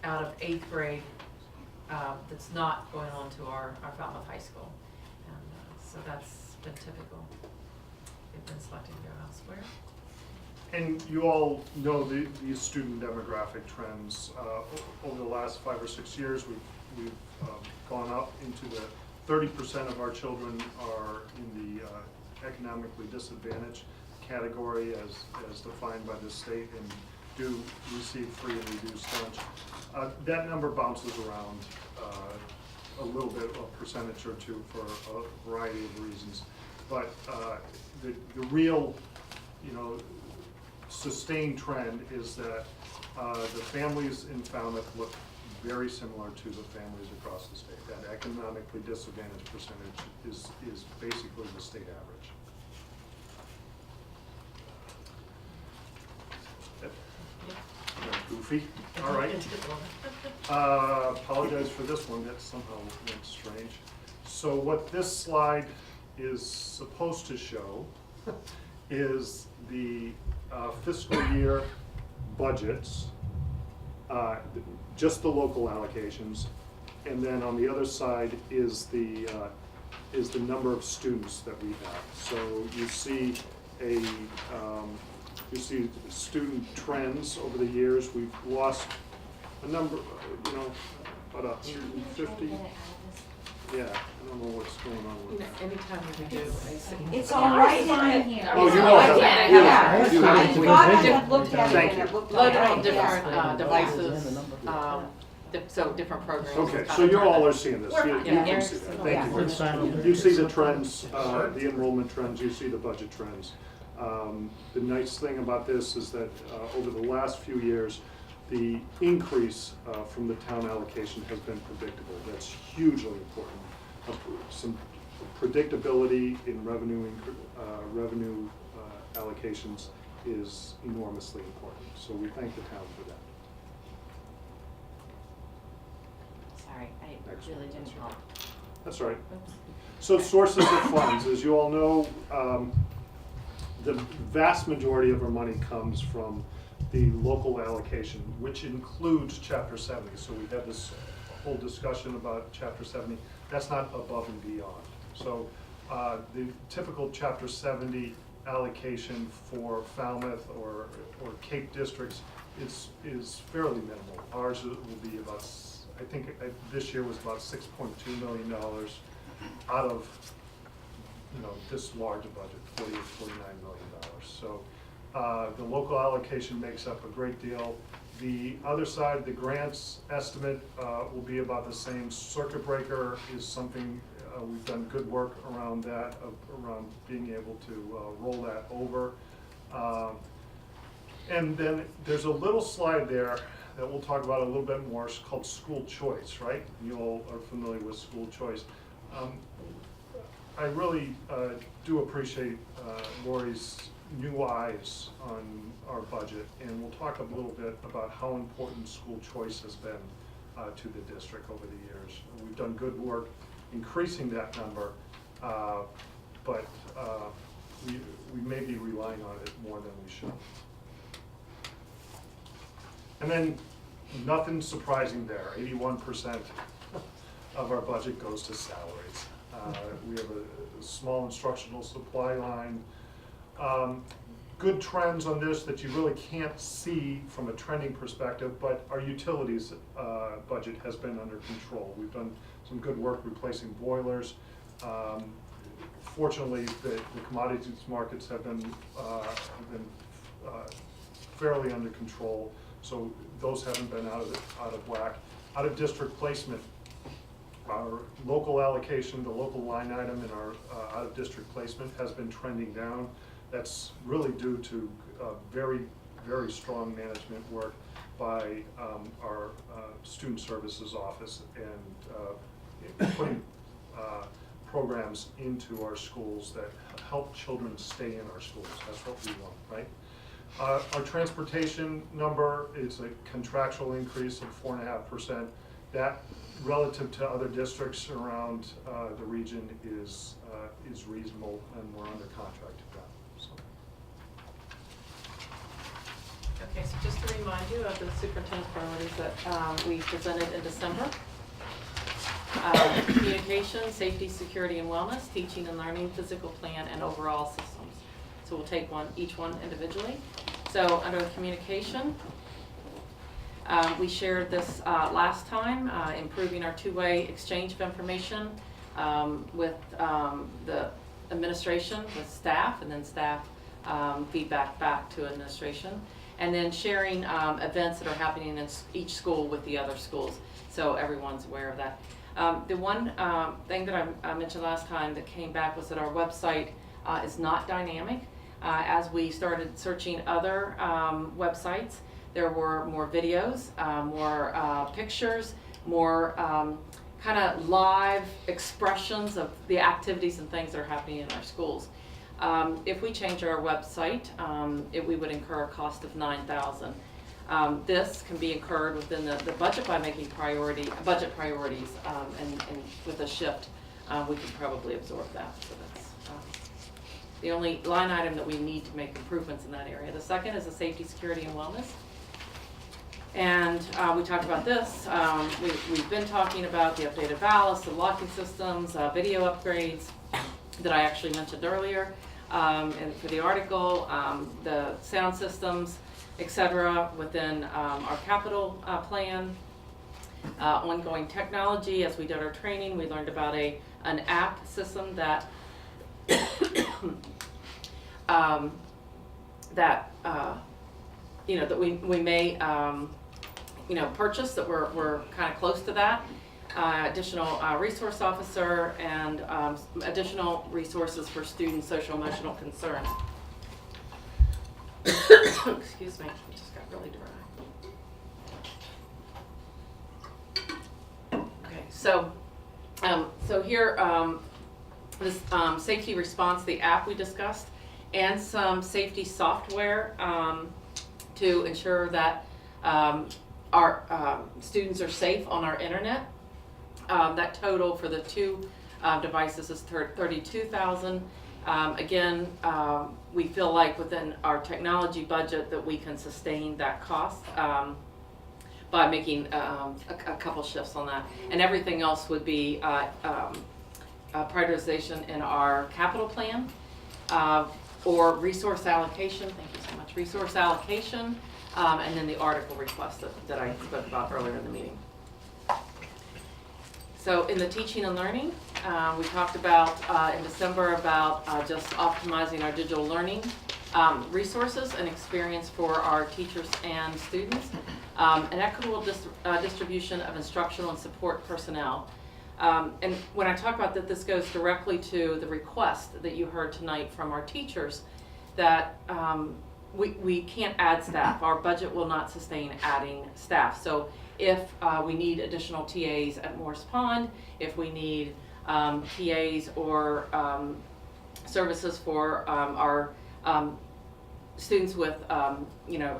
of 8th grade that's not going on to our Falmouth High School. And so that's been typical. They've been selecting to go elsewhere. And you all know these student demographic trends. Over the last 5 or 6 years, we've gone up into the 30% of our children are in the economically disadvantaged category as defined by the state and do receive free and reduced lunch. That number bounces around a little bit, a percentage or two, for a variety of reasons. But the real, sustained trend is that the families in Falmouth look very similar to the families across the state. That economically disadvantaged percentage is basically the state average. Goofy. All right. Apologize for this one. That somehow went strange. So what this slide is supposed to show is the fiscal year budgets, just the local allocations, and then on the other side is the number of students that we have. So you see student trends over the years. We've lost a number, about 150. Yeah, I don't know what's going on with that. Anytime we do It's all right in here. Oh, you all have Yeah. it. I thought I had looked at it Thank and you. it looked like Literally it. different devices, so different programs. Okay, so you all are seeing this. You Yeah. can see that. Thank you. You see the trends, the enrollment trends, you see the budget trends. The nice thing about this is that over the last few years, the increase from the town allocation has been predictable. That's hugely important. Some predictability in revenue allocations is enormously important. So we thank the town for that. Sorry, I really didn't help. That's right. So sources of funds, as you all know, the vast majority of our money comes from the local allocation, which includes Chapter 70. So we had this whole discussion about Chapter 70. That's not above and beyond. So the typical Chapter 70 allocation for Falmouth or Cape districts is fairly minimal. Ours will be about, I think this year was about $6.2 million out of this large a budget, $49 million. So The local allocation makes up a great deal. The other side, the grants estimate will be about the same. Circuit breaker is something, we've done good work around that, around being able to roll that over. And then there's a little slide there that we'll talk about a little bit more. It's called school choice, right? You all are familiar with school choice. I really do appreciate Lori's new eyes on our budget, and we'll talk a little bit about how important school choice has been to the district over the years. We've done good work increasing that number, but we may be relying on it more than we should. And then nothing surprising there, 81% of our budget goes to salaries. We have a small instructional supply line. Good trends on this that you really can't see from a trending perspective, but our utilities budget has been under control. We've done some good work replacing boilers. Fortunately, the commodities markets have been fairly under control, so those haven't been out of whack. Out of district placement, our local allocation, the local line item in our out of district placement has been trending down. That's really due to very, very strong management work by our student services office and putting programs into our schools that help children stay in our schools. That's what we want, right? Our transportation number is a contractual increase of 4.5%. That, relative to other districts around the region, is reasonable, and we're under contract to that. So. Okay, so just to remind you of the superintendent's priorities that we presented in December. Communication, safety, security, and wellness, teaching and learning, physical plan, and overall systems. So we'll take each one individually. So under communication, we shared this last time, improving our two-way exchange of information with the administration, with staff, and then staff feedback back to administration. And then sharing events that are happening in each school with the other schools, so everyone's aware of that. The one thing that I mentioned last time that came back was that our website is not dynamic. As we started searching other websites, there were more videos, more pictures, more kind of live expressions of the activities and things that are happening in our schools. If we change our website, we would incur a cost of $9,000. This can be incurred within the budget by making budget priorities, and with a shift, we can probably absorb that. So that's the only line item that we need to make improvements in that area. The second is the safety, security, and wellness. And we talked about this. We've been talking about the updated ballast, the locking systems, video upgrades that I actually mentioned earlier, and for the article, the sound systems, etc. within our capital plan. Ongoing technology. As we did our training, we learned about an app system that that we may purchase, that we're kind of close to that. Additional resource officer and additional resources for student social emotional concerns. Excuse me, it just got really dry. Okay, so here, this safety response, the app we discussed, and some safety software to ensure that our students are safe on our internet. That total for the two devices is $32,000. Again, we feel like within our technology budget that we can sustain that cost by making a couple shifts on that. And everything else would be prioritization in our capital plan or resource allocation. Thank you so much. Resource allocation, and then the article request that I spoke about earlier in the meeting. So in the teaching and learning, we talked about in December about just optimizing our digital learning resources and experience for our teachers and students, an equitable distribution of instructional and support personnel. And when I talk about that, this goes directly to the request that you heard tonight from our teachers that we can't add staff. Our budget will not sustain adding staff. So if we need additional TAs at Morse Pond, if we need TAs or services for our students with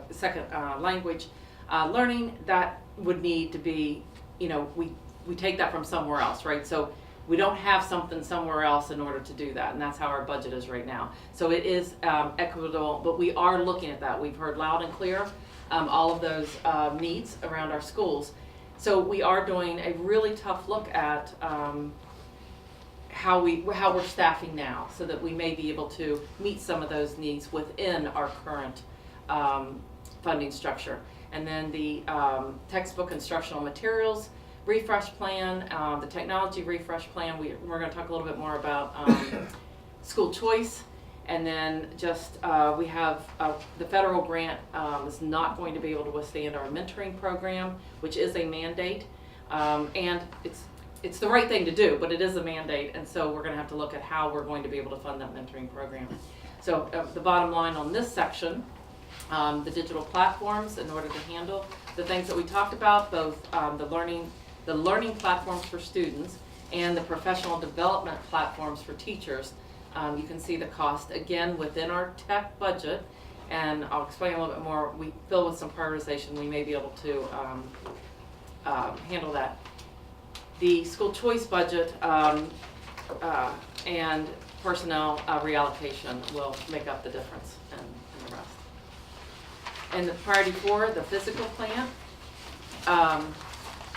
second language learning, that would need to be, we take that from somewhere else, right? So we don't have something somewhere else in order to do that, and that's how our budget is right now. So it is equitable, but we are looking at that. We've heard loud and clear all of those needs around our schools. So we are doing a really tough look at how we're staffing now, so that we may be able to meet some of those needs within our current funding structure. And then the textbook instructional materials refresh plan, the technology refresh plan. We're going to talk a little bit more about school choice. And then just we have the federal grant is not going to be able to withstand our mentoring program, which is a mandate. And it's the right thing to do, but it is a mandate. And so we're going to have to look at how we're going to be able to fund that mentoring program. So the bottom line on this section, the digital platforms in order to handle the things that we talked about, both the learning platforms for students and the professional development platforms for teachers. You can see the cost again within our tech budget, and I'll explain a little bit more. We feel with some prioritization we may be able to handle that. The school choice budget and personnel reallocation will make up the difference and the rest. And the priority 4, the physical plan.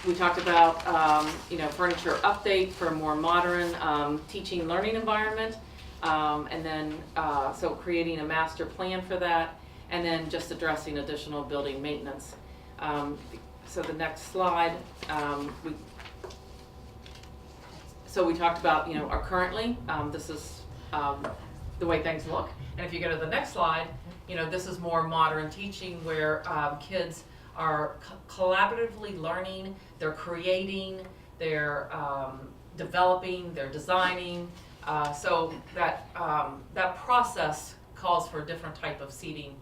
We talked about furniture update for a more modern teaching learning environment, and then so creating a master plan for that, and then just addressing additional building maintenance. So the next slide, so we talked about our currently, this is the way things look, and if you go to the next slide, this is more modern teaching where kids are collaboratively learning, they're creating, they're developing, they're designing. So that process calls for a different type of seating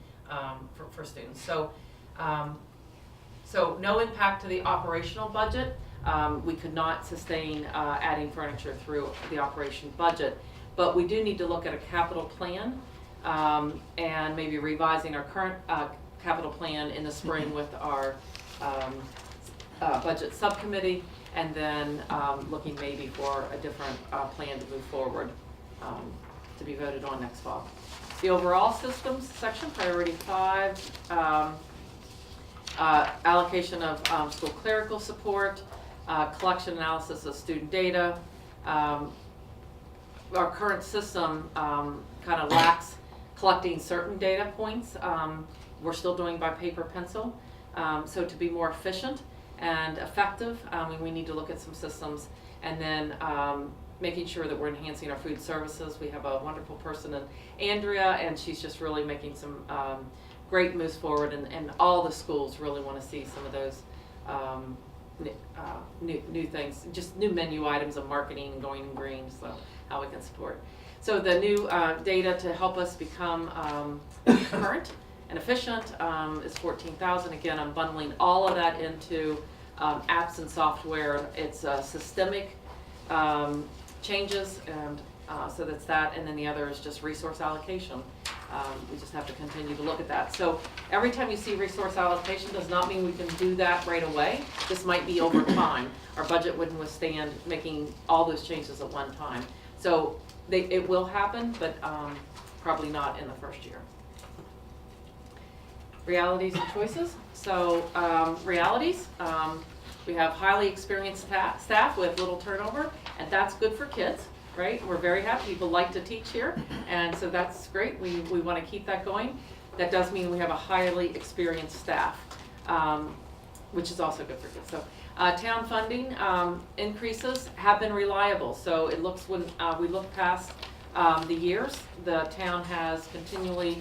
for students. So no impact to the operational budget. We could not sustain adding furniture through the operation budget, but we do need to look at a capital plan and maybe revising our current capital plan in the spring with our budget subcommittee, and then looking maybe for a different plan to move forward to be voted on next fall. The overall systems section, priority 5, allocation of school clerical support, collection analysis of student data. Our current system kind of lacks collecting certain data points. We're still doing by paper pencil. So to be more efficient and effective, we need to look at some systems, and then making sure that we're enhancing our food services. We have a wonderful person in Andrea, and she's just really making some great moves forward, and all the schools really want to see some of those new things, just new menu items of marketing and going green, so how we can support. So the new data to help us become current and efficient is $14,000. Again, I'm bundling all of that into apps and software. It's systemic changes, and so that's that. And then the other is just resource allocation. We just have to continue to look at that. So every time you see resource allocation does not mean we can do that right away. This might be over time. Our budget wouldn't withstand making all those changes at one time. So it will happen, but probably not in the first year. Realities and choices. So realities, we have highly experienced staff with little turnover, and that's good for kids, right? We're very happy. People like to teach here, and so that's great. We want to keep that going. That does mean we have a highly experienced staff, which is also good for kids. So town funding increases have been reliable. So it looks, when we look past the years, the town has continually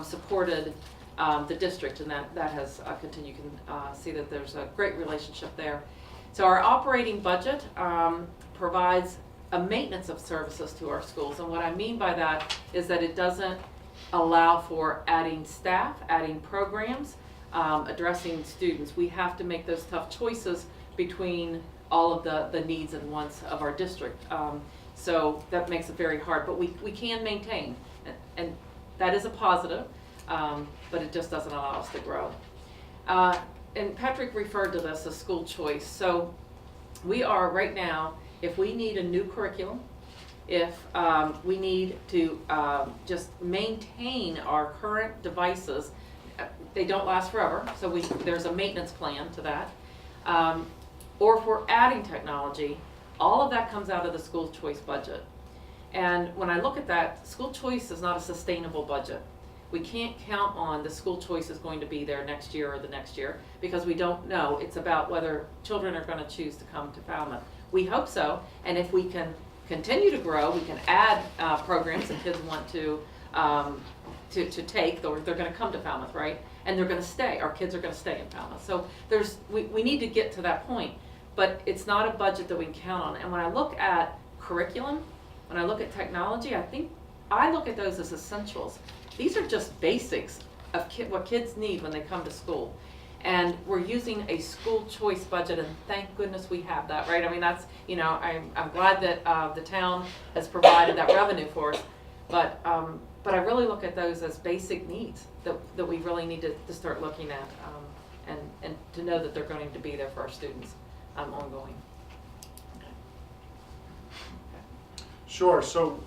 supported the district, and that has continued. You can see that there's a great relationship there. So our operating budget provides a maintenance of services to our schools, and what I mean by that is that it doesn't allow for adding staff, adding programs, addressing students. We have to make those tough choices between all of the needs and wants of our district. So that makes it very hard, but we can maintain, and that is a positive, but it just doesn't allow us to grow. And Patrick referred to this as school choice. So we are right now, if we need a new curriculum, if we need to just maintain our current devices, they don't last forever, so there's a maintenance plan to that. Or if we're adding technology, all of that comes out of the school choice budget. And when I look at that, school choice is not a sustainable budget. We can't count on the school choice is going to be there next year or the next year, because we don't know. It's about whether children are going to choose to come to Falmouth. We hope so, and if we can continue to grow, we can add programs that kids want to take, or they're going to come to Falmouth, right? And they're going to stay. Our kids are going to stay in Falmouth. So we need to get to that point, but it's not a budget that we can count on. And when I look at curriculum, when I look at technology, I look at those as essentials. These are just basics of what kids need when they come to school. And we're using a school choice budget, and thank goodness we have that, right? I mean, that's, I'm glad that the town has provided that revenue for us, but I really look at those as basic needs that we really need to start looking at, and to know that they're going to be there for our students ongoing. Sure. So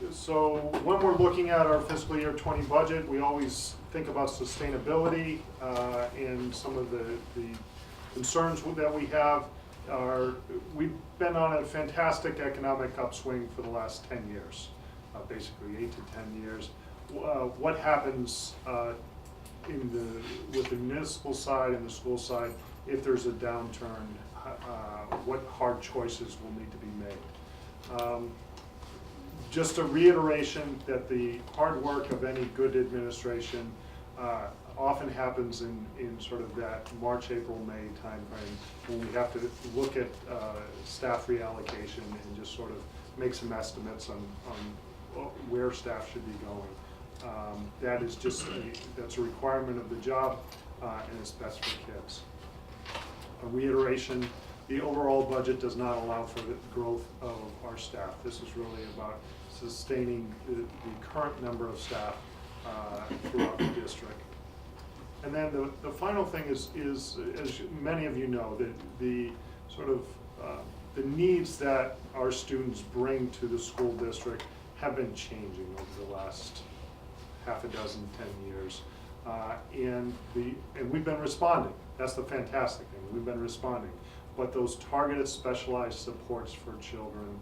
when we're looking at our fiscal year 20 budget, we always think about sustainability, and some of the concerns that we have are, we've been on a fantastic economic upswing for the last 10 years, basically 8 to 10 years. What happens with the municipal side and the school side if there's a downturn? What hard choices will need to be made? Just a reiteration that the hard work of any good administration often happens in sort of that March, April, May timeframe, when we have to look at staff reallocation and just sort of make some estimates on where staff should be going. That is just that's a requirement of the job, and it's best for kids. A reiteration, the overall budget does not allow for the growth of our staff. This is really about sustaining the current number of staff throughout the district. And then the final thing is as many of you know, the sort of the needs that our students bring to the school district have been changing over the last half a dozen, 10 years. And we've been responding. That's the fantastic thing. We've been responding. But those targeted specialized supports for children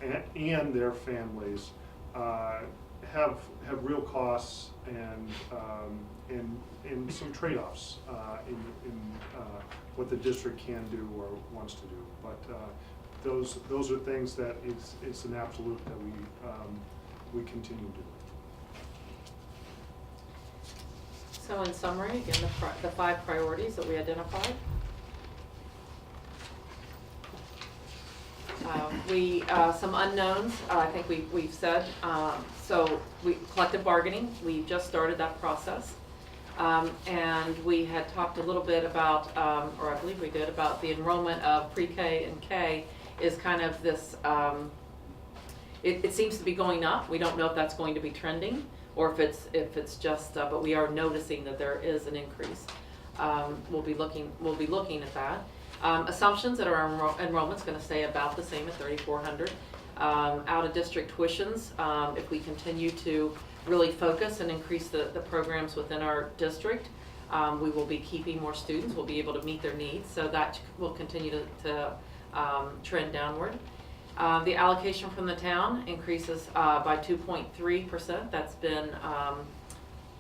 and their families have real costs and some trade-offs in what the district can do or wants to do. But those are things that it's an absolute that we continue to do. So in summary, again, the 5 priorities that we identified. Some unknowns, I think we've said. So collective bargaining, we just started that process. And we had talked a little bit about, or I believe we did, about the enrollment of pre-K and K is kind of this, it seems to be going up. We don't know if that's going to be trending or if it's just, but we are noticing that there is an increase. We'll be looking at that. Assumptions that our enrollment's going to stay about the same at 3,400. Out of district tuitions, if we continue to really focus and increase the programs within our district, we will be keeping more students. We'll be able to meet their needs, so that will continue to trend downward. The allocation from the town increases by 2.3%. That's been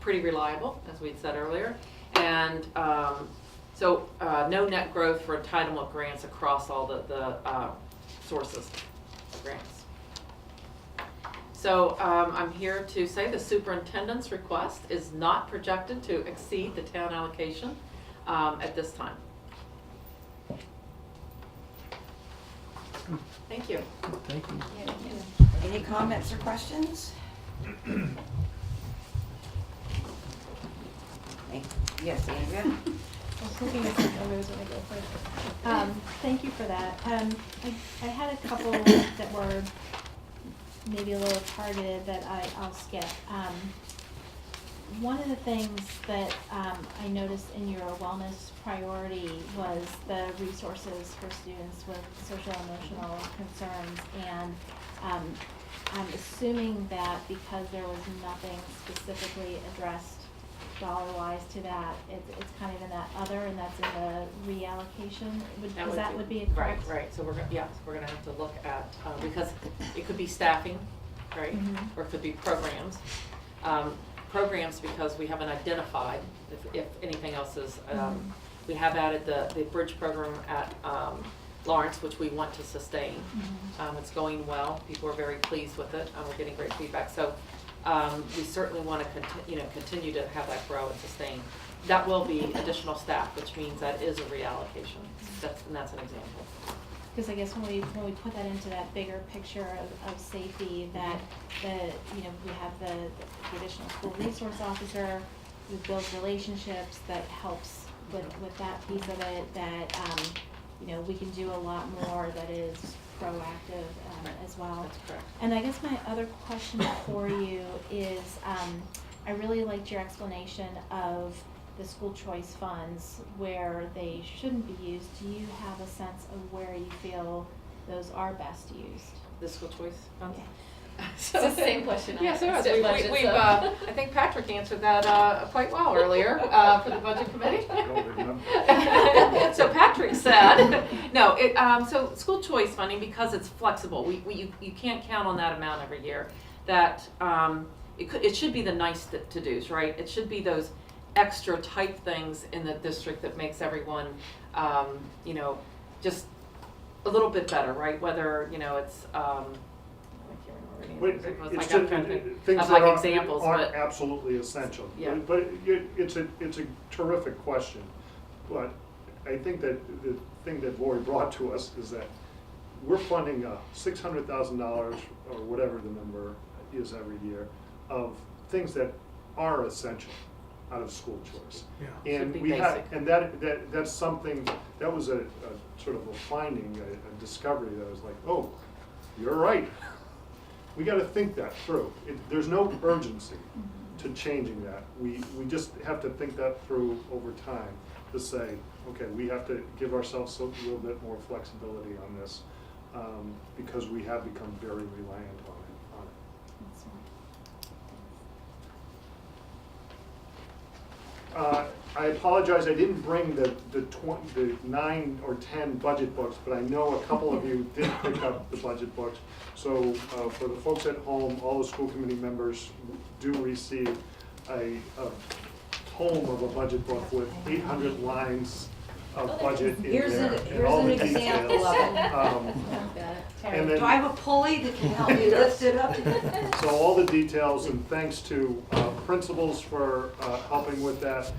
pretty reliable, as we'd said earlier. And so no net growth for entitlement grants across all the sources of grants. So I'm here to say the superintendent's request is not projected to exceed the town allocation at this time. Thank you. Thank you. Any comments or questions? Yes, Andrea? I was hoping that someone was going to go first. Thank you for that. I had a couple that were maybe a little targeted that I'll skip. One of the things that I noticed in your wellness priority was the resources for students with social and emotional concerns. And I'm assuming that because there was nothing specifically addressed dollar-wise to that, it's kind of in that other, and that's in the reallocation. Would be a correct? Right. So we're gonna have to look at because it could be staffing, right, or it could be programs. Programs because we haven't identified if anything else is. We have added the bridge program at Lawrence, which we want to sustain. It's going well. People are very pleased with it. We're getting great feedback. So. We certainly want to continue to have that grow and sustain. That will be additional staff, which means that is a reallocation. And that's an example. Because I guess when we put that into that bigger picture of safety, that we have the additional school resource officer who builds relationships, that helps with that piece of it. That we can do a lot more that is proactive as well. That's correct. And I guess my other question for you is, I really liked your explanation of the school choice funds where they shouldn't be used. Do you have a sense of where you feel those are best used? The school choice funds? Yeah. It's the same question. Yes, I it asked is. in budget, We've, so. I think Patrick answered that quite well earlier for the budget committee. So Patrick said, no, so school choice funding, because it's flexible, you can't count on that amount every year. That it should be the nice to-dos, right? It should be those extra type things in the district that makes everyone, just a little bit better, right? Whether, it's, But it's just things of that like examples, aren't but absolutely essential. Yeah. But it's a terrific question. But I think that the thing that Lori brought to us is that we're funding $600,000 or whatever the number is every year of things that are essential out of school choice. Yeah. And Should be we have, basic. and that's something that was a sort of a finding, a discovery that was like, oh, you're right. We got to think that through. There's no urgency to changing that. We just have to think that through over time to say, okay, we have to give ourselves a little bit more flexibility on this because we have become very reliant on it. I apologize, I didn't bring the 9 or 10 budget books, but I know a couple of you did pick up the budget books. So for the folks at home, all the school committee members do receive a tome of a budget book with 800 lines of budget in there and all the details. And then, Do I have a pulley that can help me lift it up? so all the details, and thanks to principals for helping with that,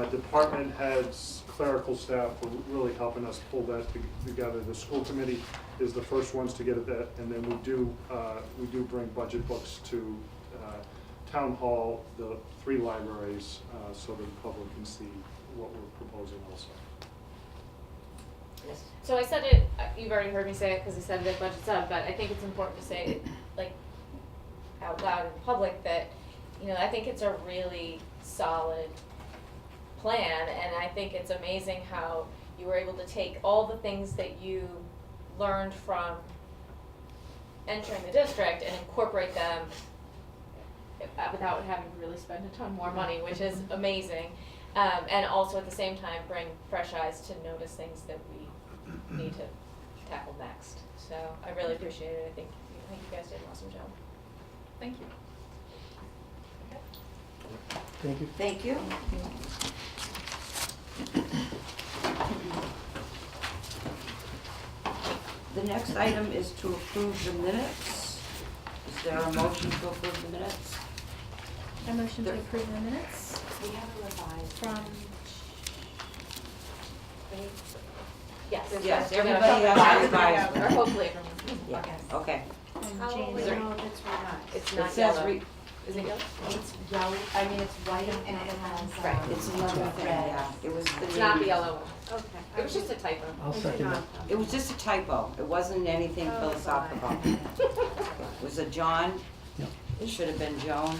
department heads, clerical staff for really helping us pull that together. The school committee is the first ones to get that, and then we do bring budget books to town hall, the 3 libraries, so that the public can see what we're proposing also. Yes. So I said it, you've already heard me say it because I said it at budget sub, but I think it's important to say it like out loud in public that, I think it's a really solid plan, and I think it's amazing how you were able to take all the things that you learned from entering the district and incorporate them without having to really spend a ton more money, which is amazing. And also at the same time bring fresh eyes to notice things that we need to tackle next. So I really appreciate it. I think you guys did an awesome job. thank you. Thank you. Thank you. The next item is to approve the minutes. Is there a motion to approve the minutes? A motion to approve the minutes We have a revised. from, Yes. Yes, everybody has revised. Or hopefully everyone. Yeah, okay. from Oh, January. wait, no, that's revised. It's It not says yellow. Is it yellow? It's yellow, I mean, it's white and it has, Right. It's another thing, red. yeah. It was the It's not the name. yellow one. Okay. It was just a typo. I'll second that. It was just a typo. It wasn't anything Oh, philosophical. It was a John. Yep. It should have been Joan.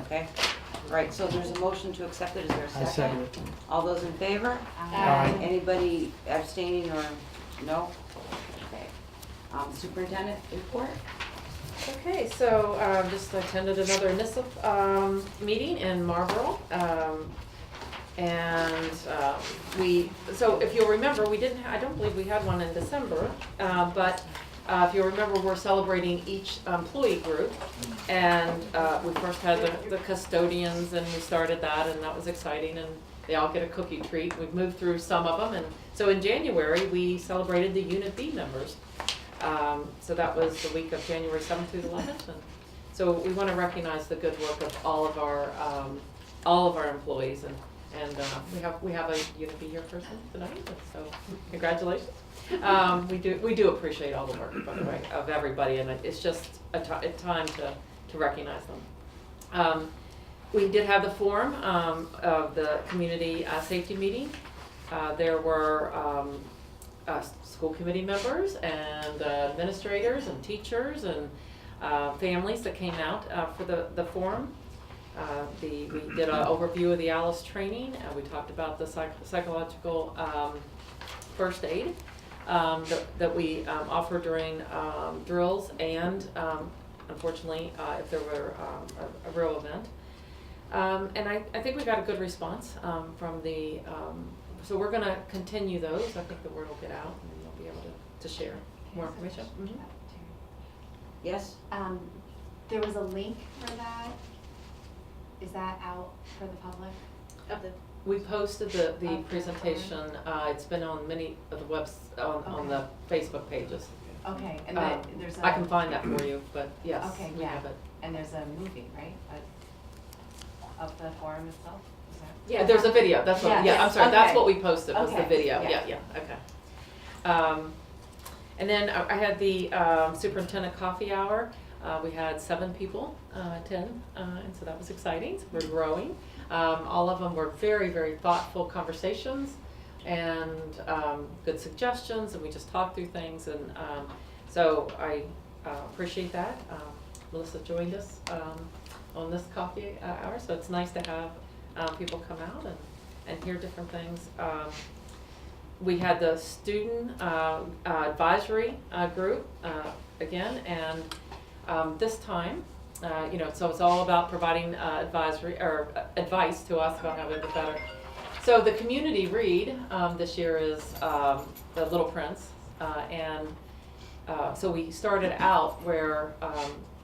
Okay? Right, so there's a motion to accept it. Is there a I second? second it. All those in favor? Aye. Anybody abstaining or no? Okay. Superintendent report? Okay, so just attended another NISP meeting in Marlboro. So if you'll remember, we didn't, I don't believe we had one in December, but if you'll remember, we're celebrating each employee group. And we first had the custodians, and we started that, and that was exciting, and they all get a cookie treat. We've moved through some of them, and so in January, we celebrated the Unit B members. So that was the week of January 7th through the 11th. And so we want to recognize the good work of all of our employees, and we have a Unit B year person tonight, and so congratulations. We do appreciate all the work, by the way, of everybody, and it's just a time to recognize them. We did have the forum of the community safety meeting. There were school committee members and administrators and teachers and families that came out for the forum. We did an overview of the ALICE training. We talked about the psychological first aid that we offer during drills, and unfortunately, if there were a real event. And I think we got a good response from the, so we're going to continue those. I think the word will get out, and we'll be able to share more information. Mm-hmm. Yes? There was a link for that. Is that out for the public? We posted the Okay. presentation. It's been on many of the on the Facebook pages. Okay, and there's a. I can find that for you, but yes, Okay, we yeah, have it. and there's a movie, right, of the forum itself? Is that? Yeah, there's a video. That's what. Yeah, Yeah, yes, I'm sorry. That's okay. what we posted was the Okay, video. yeah. Yeah. Okay. And then I had the superintendent coffee hour. We had 7 people attend, and so that was exciting. So we're growing. All of them were very, very thoughtful conversations and good suggestions, and we just talked through things. And so I appreciate that. Melissa joined us on this coffee hour, so it's nice to have people come out and hear different things. We had the student advisory group again, and this time, so it's all about providing advisory or advice to us about how we do better. So the community read this year is The Little Prince, and so we started out where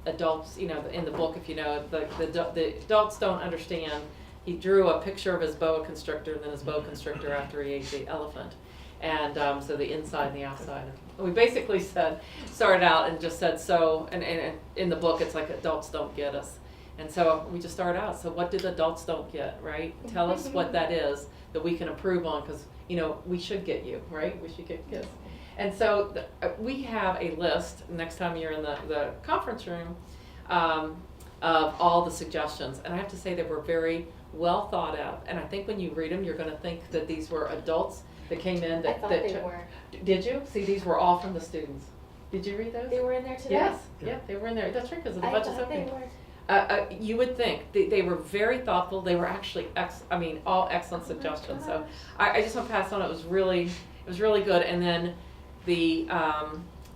adults, in the book, if you know, the adults don't understand. He drew a picture of his boa constrictor and then his boa constrictor after he ate the elephant. And so the inside and the outside. We basically started out and just said, so, and in the book it's like adults don't get us. And so we just started out, so what did adults don't get, right? Tell us what that is that we can improve on, because, we should get you, right? We should get kids. And so we have a list, next time you're in the conference room, of all the suggestions. And I have to say they were very well thought out. And I think when you read them, you're going to think that these were adults that came in. I thought they were. Did you? See, these were all from the students. Did you read those? They were in there today? Yes. Yeah, they were in there. That's right, because of the budget's thought they opening. were. You would think they were very thoughtful. They were actually all excellent suggestions. So I just want to pass on. It was really good. And then the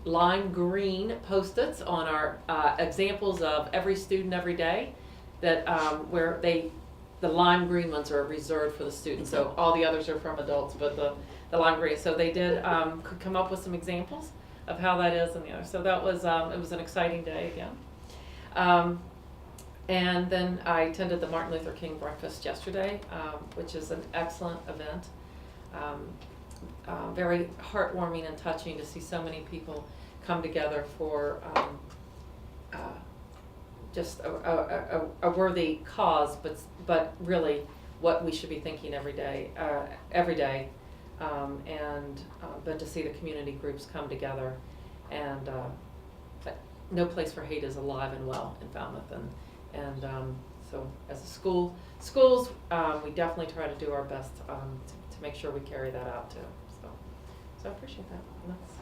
lime green Post-its on our examples of every student every day, that where the lime green ones are reserved for the students. So all the others are from adults, but the lime green. So they did could come up with some examples of how that is in the other. So that was it was an exciting day again. And then I attended the Martin Luther King breakfast yesterday, which is an excellent event. Very heartwarming and touching to see so many people come together for just a worthy cause, but really what we should be thinking every day, but to see the community groups come together, and no place for hate is alive and well in Falmouth, and so as a schools, we definitely try to do our best to make sure we carry that out too. So I appreciate that. And that's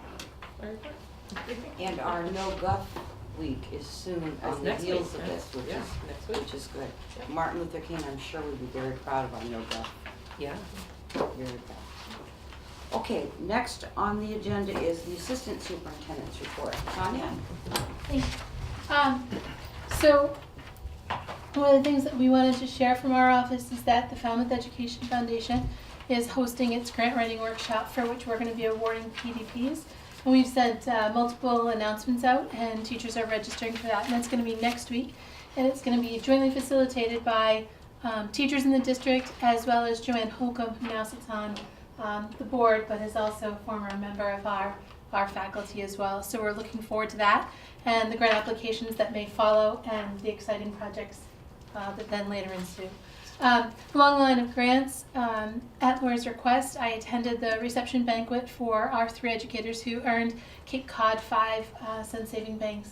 my report. And our No Guff Week is soon That's on the next heels week, of right? this, which Yeah, is next week. which is good. Yeah. Martin Luther King, I'm sure, would be very proud of our No Guff. Yeah. Very proud. Okay, next on the agenda is the Assistant Superintendent's report. Tanya? Thank you. So, one of the things that we wanted to share from our office is that the Falmouth Education Foundation is hosting its grant writing workshop, for which we're going to be awarding PDPs. And we've sent multiple announcements out, and teachers are registering for that. And it's going to be next week, and it's going to be jointly facilitated by teachers in the district, as well as Joanne Holcomb, who now sits on the board, but is also a former member of our faculty as well. So we're looking forward to that, and the grant applications that may follow, and the exciting projects that then later ensue. Along the line of grants, at Laura's request, I attended the reception banquet for our 3 educators who earned Cape Cod 5 Cent Savings Bank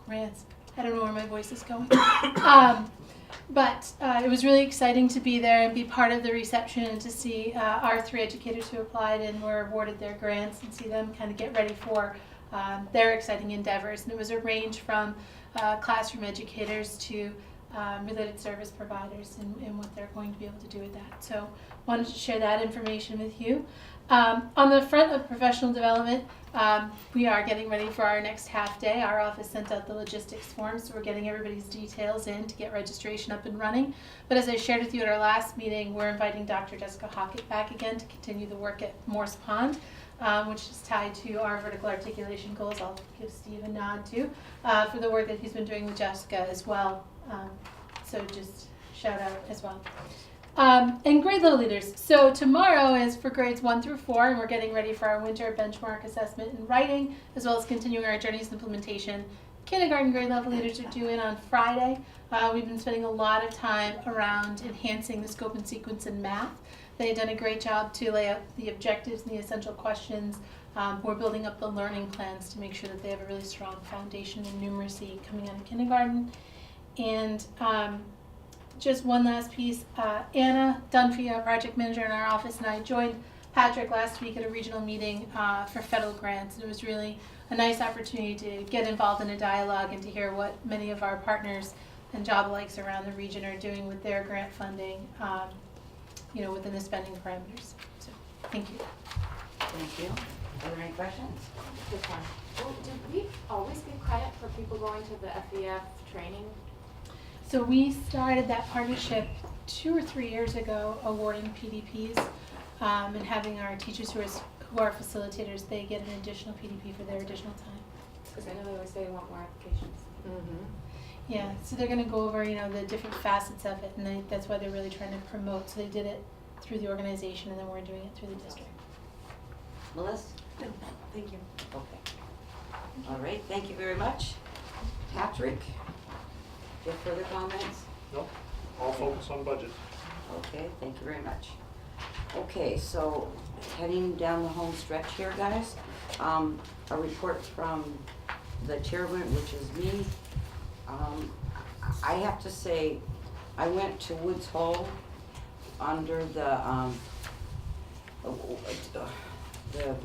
grants. I don't know where my voice is going. But it was really exciting to be there and be part of the reception, and to see our 3 educators who applied and were awarded their grants, and see them kind of get ready for their exciting endeavors. And it was a range from classroom educators to related service providers, and what they're going to be able to do with that. So wanted to share that information with you. On the front of professional development, we are getting ready for our next half day. Our office sent out the logistics forms, so we're getting everybody's details in to get registration up and running. But as I shared with you at our last meeting, we're inviting Dr. Jessica Hockett back again to continue the work at Morse Pond, which is tied to our vertical articulation goals. I'll give Steve a nod too, for the work that he's been doing with Jessica as well. So just shout out as well. And grade level leaders. So tomorrow is for grades 1 through 4, and we're getting ready for our winter benchmark assessment in writing, as well as continuing our journeys implementation. Kindergarten grade level leaders are due in on Friday. We've been spending a lot of time around enhancing the scope and sequence in math. They've done a great job to lay out the objectives and the essential questions. We're building up the learning plans to make sure that they have a really strong foundation in numeracy coming out of kindergarten. And just one last piece, Anna Dunphy, our project manager in our office, and I joined Patrick last week at a regional meeting for federal grants. And it was really a nice opportunity to get involved in a dialogue and to hear what many of our partners and job alikes around the region are doing with their grant funding, within the spending parameters. So, thank you. Thank you. Are there any questions? Good one. Well, did we always give credit for people going to the FEF training? So we started that partnership 2 or 3 years ago, awarding PDPs, and having our teachers who are facilitators, they get an additional PDP for their additional time. Because I know they always say they want more applications. Mm-hmm. Yeah, so they're going to go over, the different facets of it, and that's why they're really trying to promote. So they did it through the organization, and then we're doing it through the district. Melissa? No, thank you. Okay. All right, thank you very much. Patrick, do you have further comments? Nope, all focus on budget. Okay, thank you very much. Okay, so heading down the home stretch here, guys. A report from the chairman, which is me. I have to say, I went to Woods Hole under the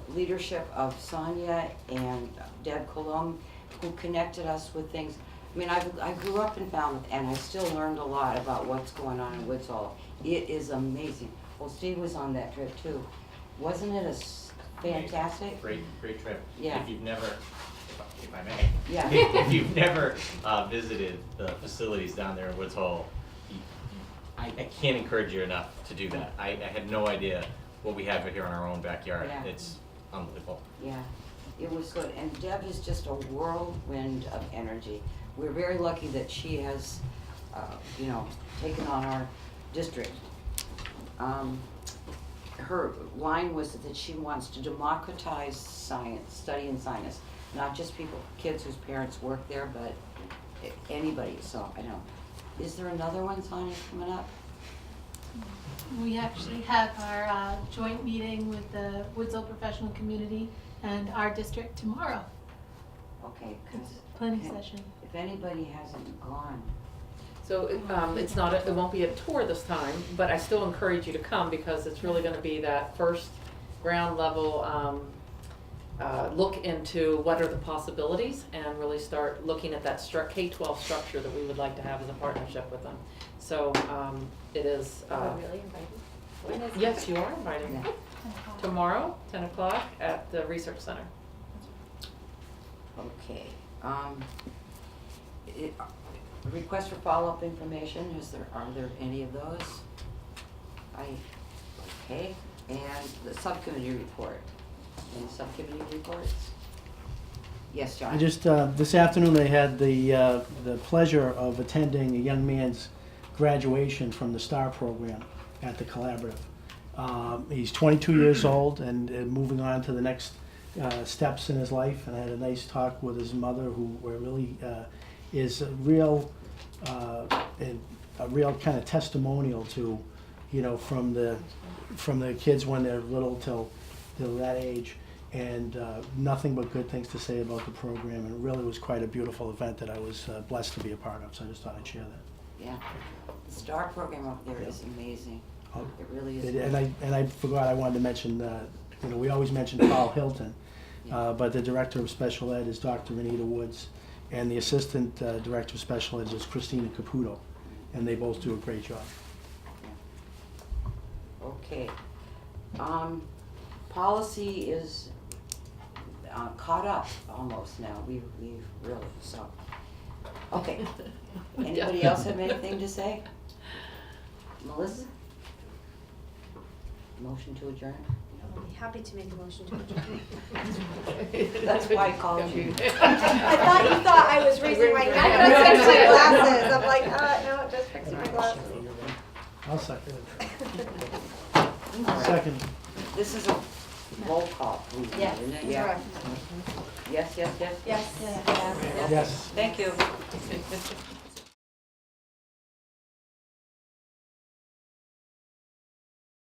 leadership of Sonia and Deb Colomb, who connected us with things. I mean, I grew up in Falmouth, and I still learned a lot about what's going on in Woods Hole. It is amazing. Well, Steve was on that trip too. Wasn't it fantastic? Great trip. Yeah. If you've never, if I may. Yeah. If you've never visited the facilities down there in Woods Hole, I can't encourage you enough to do that. I had no idea what we have here in our own backyard. Yeah. It's unbelievable. Yeah, it was good. And Deb is just a whirlwind of energy. We're very lucky that she has, taken on our district. Her line was that she wants to democratize science, study in science. not just people, kids whose parents work there, but anybody, so I know. Is there another one, Sonia, coming up? We actually have our joint meeting with the Woodsville professional community and our district tomorrow. Okay, because. Planning session. If anybody hasn't gone. So it's not, it won't be a tour this time, but I still encourage you to come because it's really gonna be that first ground level look into what are the possibilities and really start looking at that K-12 structure that we would like to have as a partnership with them. So it is. Really invited? When is Yes, you are invited. Yeah. Tomorrow, 10 o'clock at the Research Center. Okay. Request for follow-up information, are there any of those? Okay, and the subcommittee report. Any subcommittee reports? Yes, John? I just, this afternoon I had the pleasure of attending a young man's graduation from the STAR program at the Collaborative. He's 22 years old and moving on to the next steps in his life, and I had a nice talk with his mother, who really is a real kind of testimonial to, you know, from the kids when they're little till that age, and nothing but good things to say about the program, and it really was quite a beautiful event that I was blessed to be a part of, so I just thought I'd share that. Yeah, the STAR program up there is amazing. It really is. And I forgot, I wanted to mention, you know, we always mention Paul Hilton, but the Director of Special Ed is Dr. Anita Woods, and the Assistant Director of Special Ed is Christina Caputo, and they both do a great job. Okay. Policy is caught up almost now. We've really, so. Okay. Anybody else have anything to say? Melissa? Motion to adjourn? I'll be happy to make a motion to adjourn. That's why I called you. I thought you thought I was raising my hand to fix my glasses. I'm like, no, just fixing my glasses. I'll second it. Second. This is a roll call, please, Yes, isn't it? Yeah. correct. Yes, yes, yes? Yes. Yes. Thank you.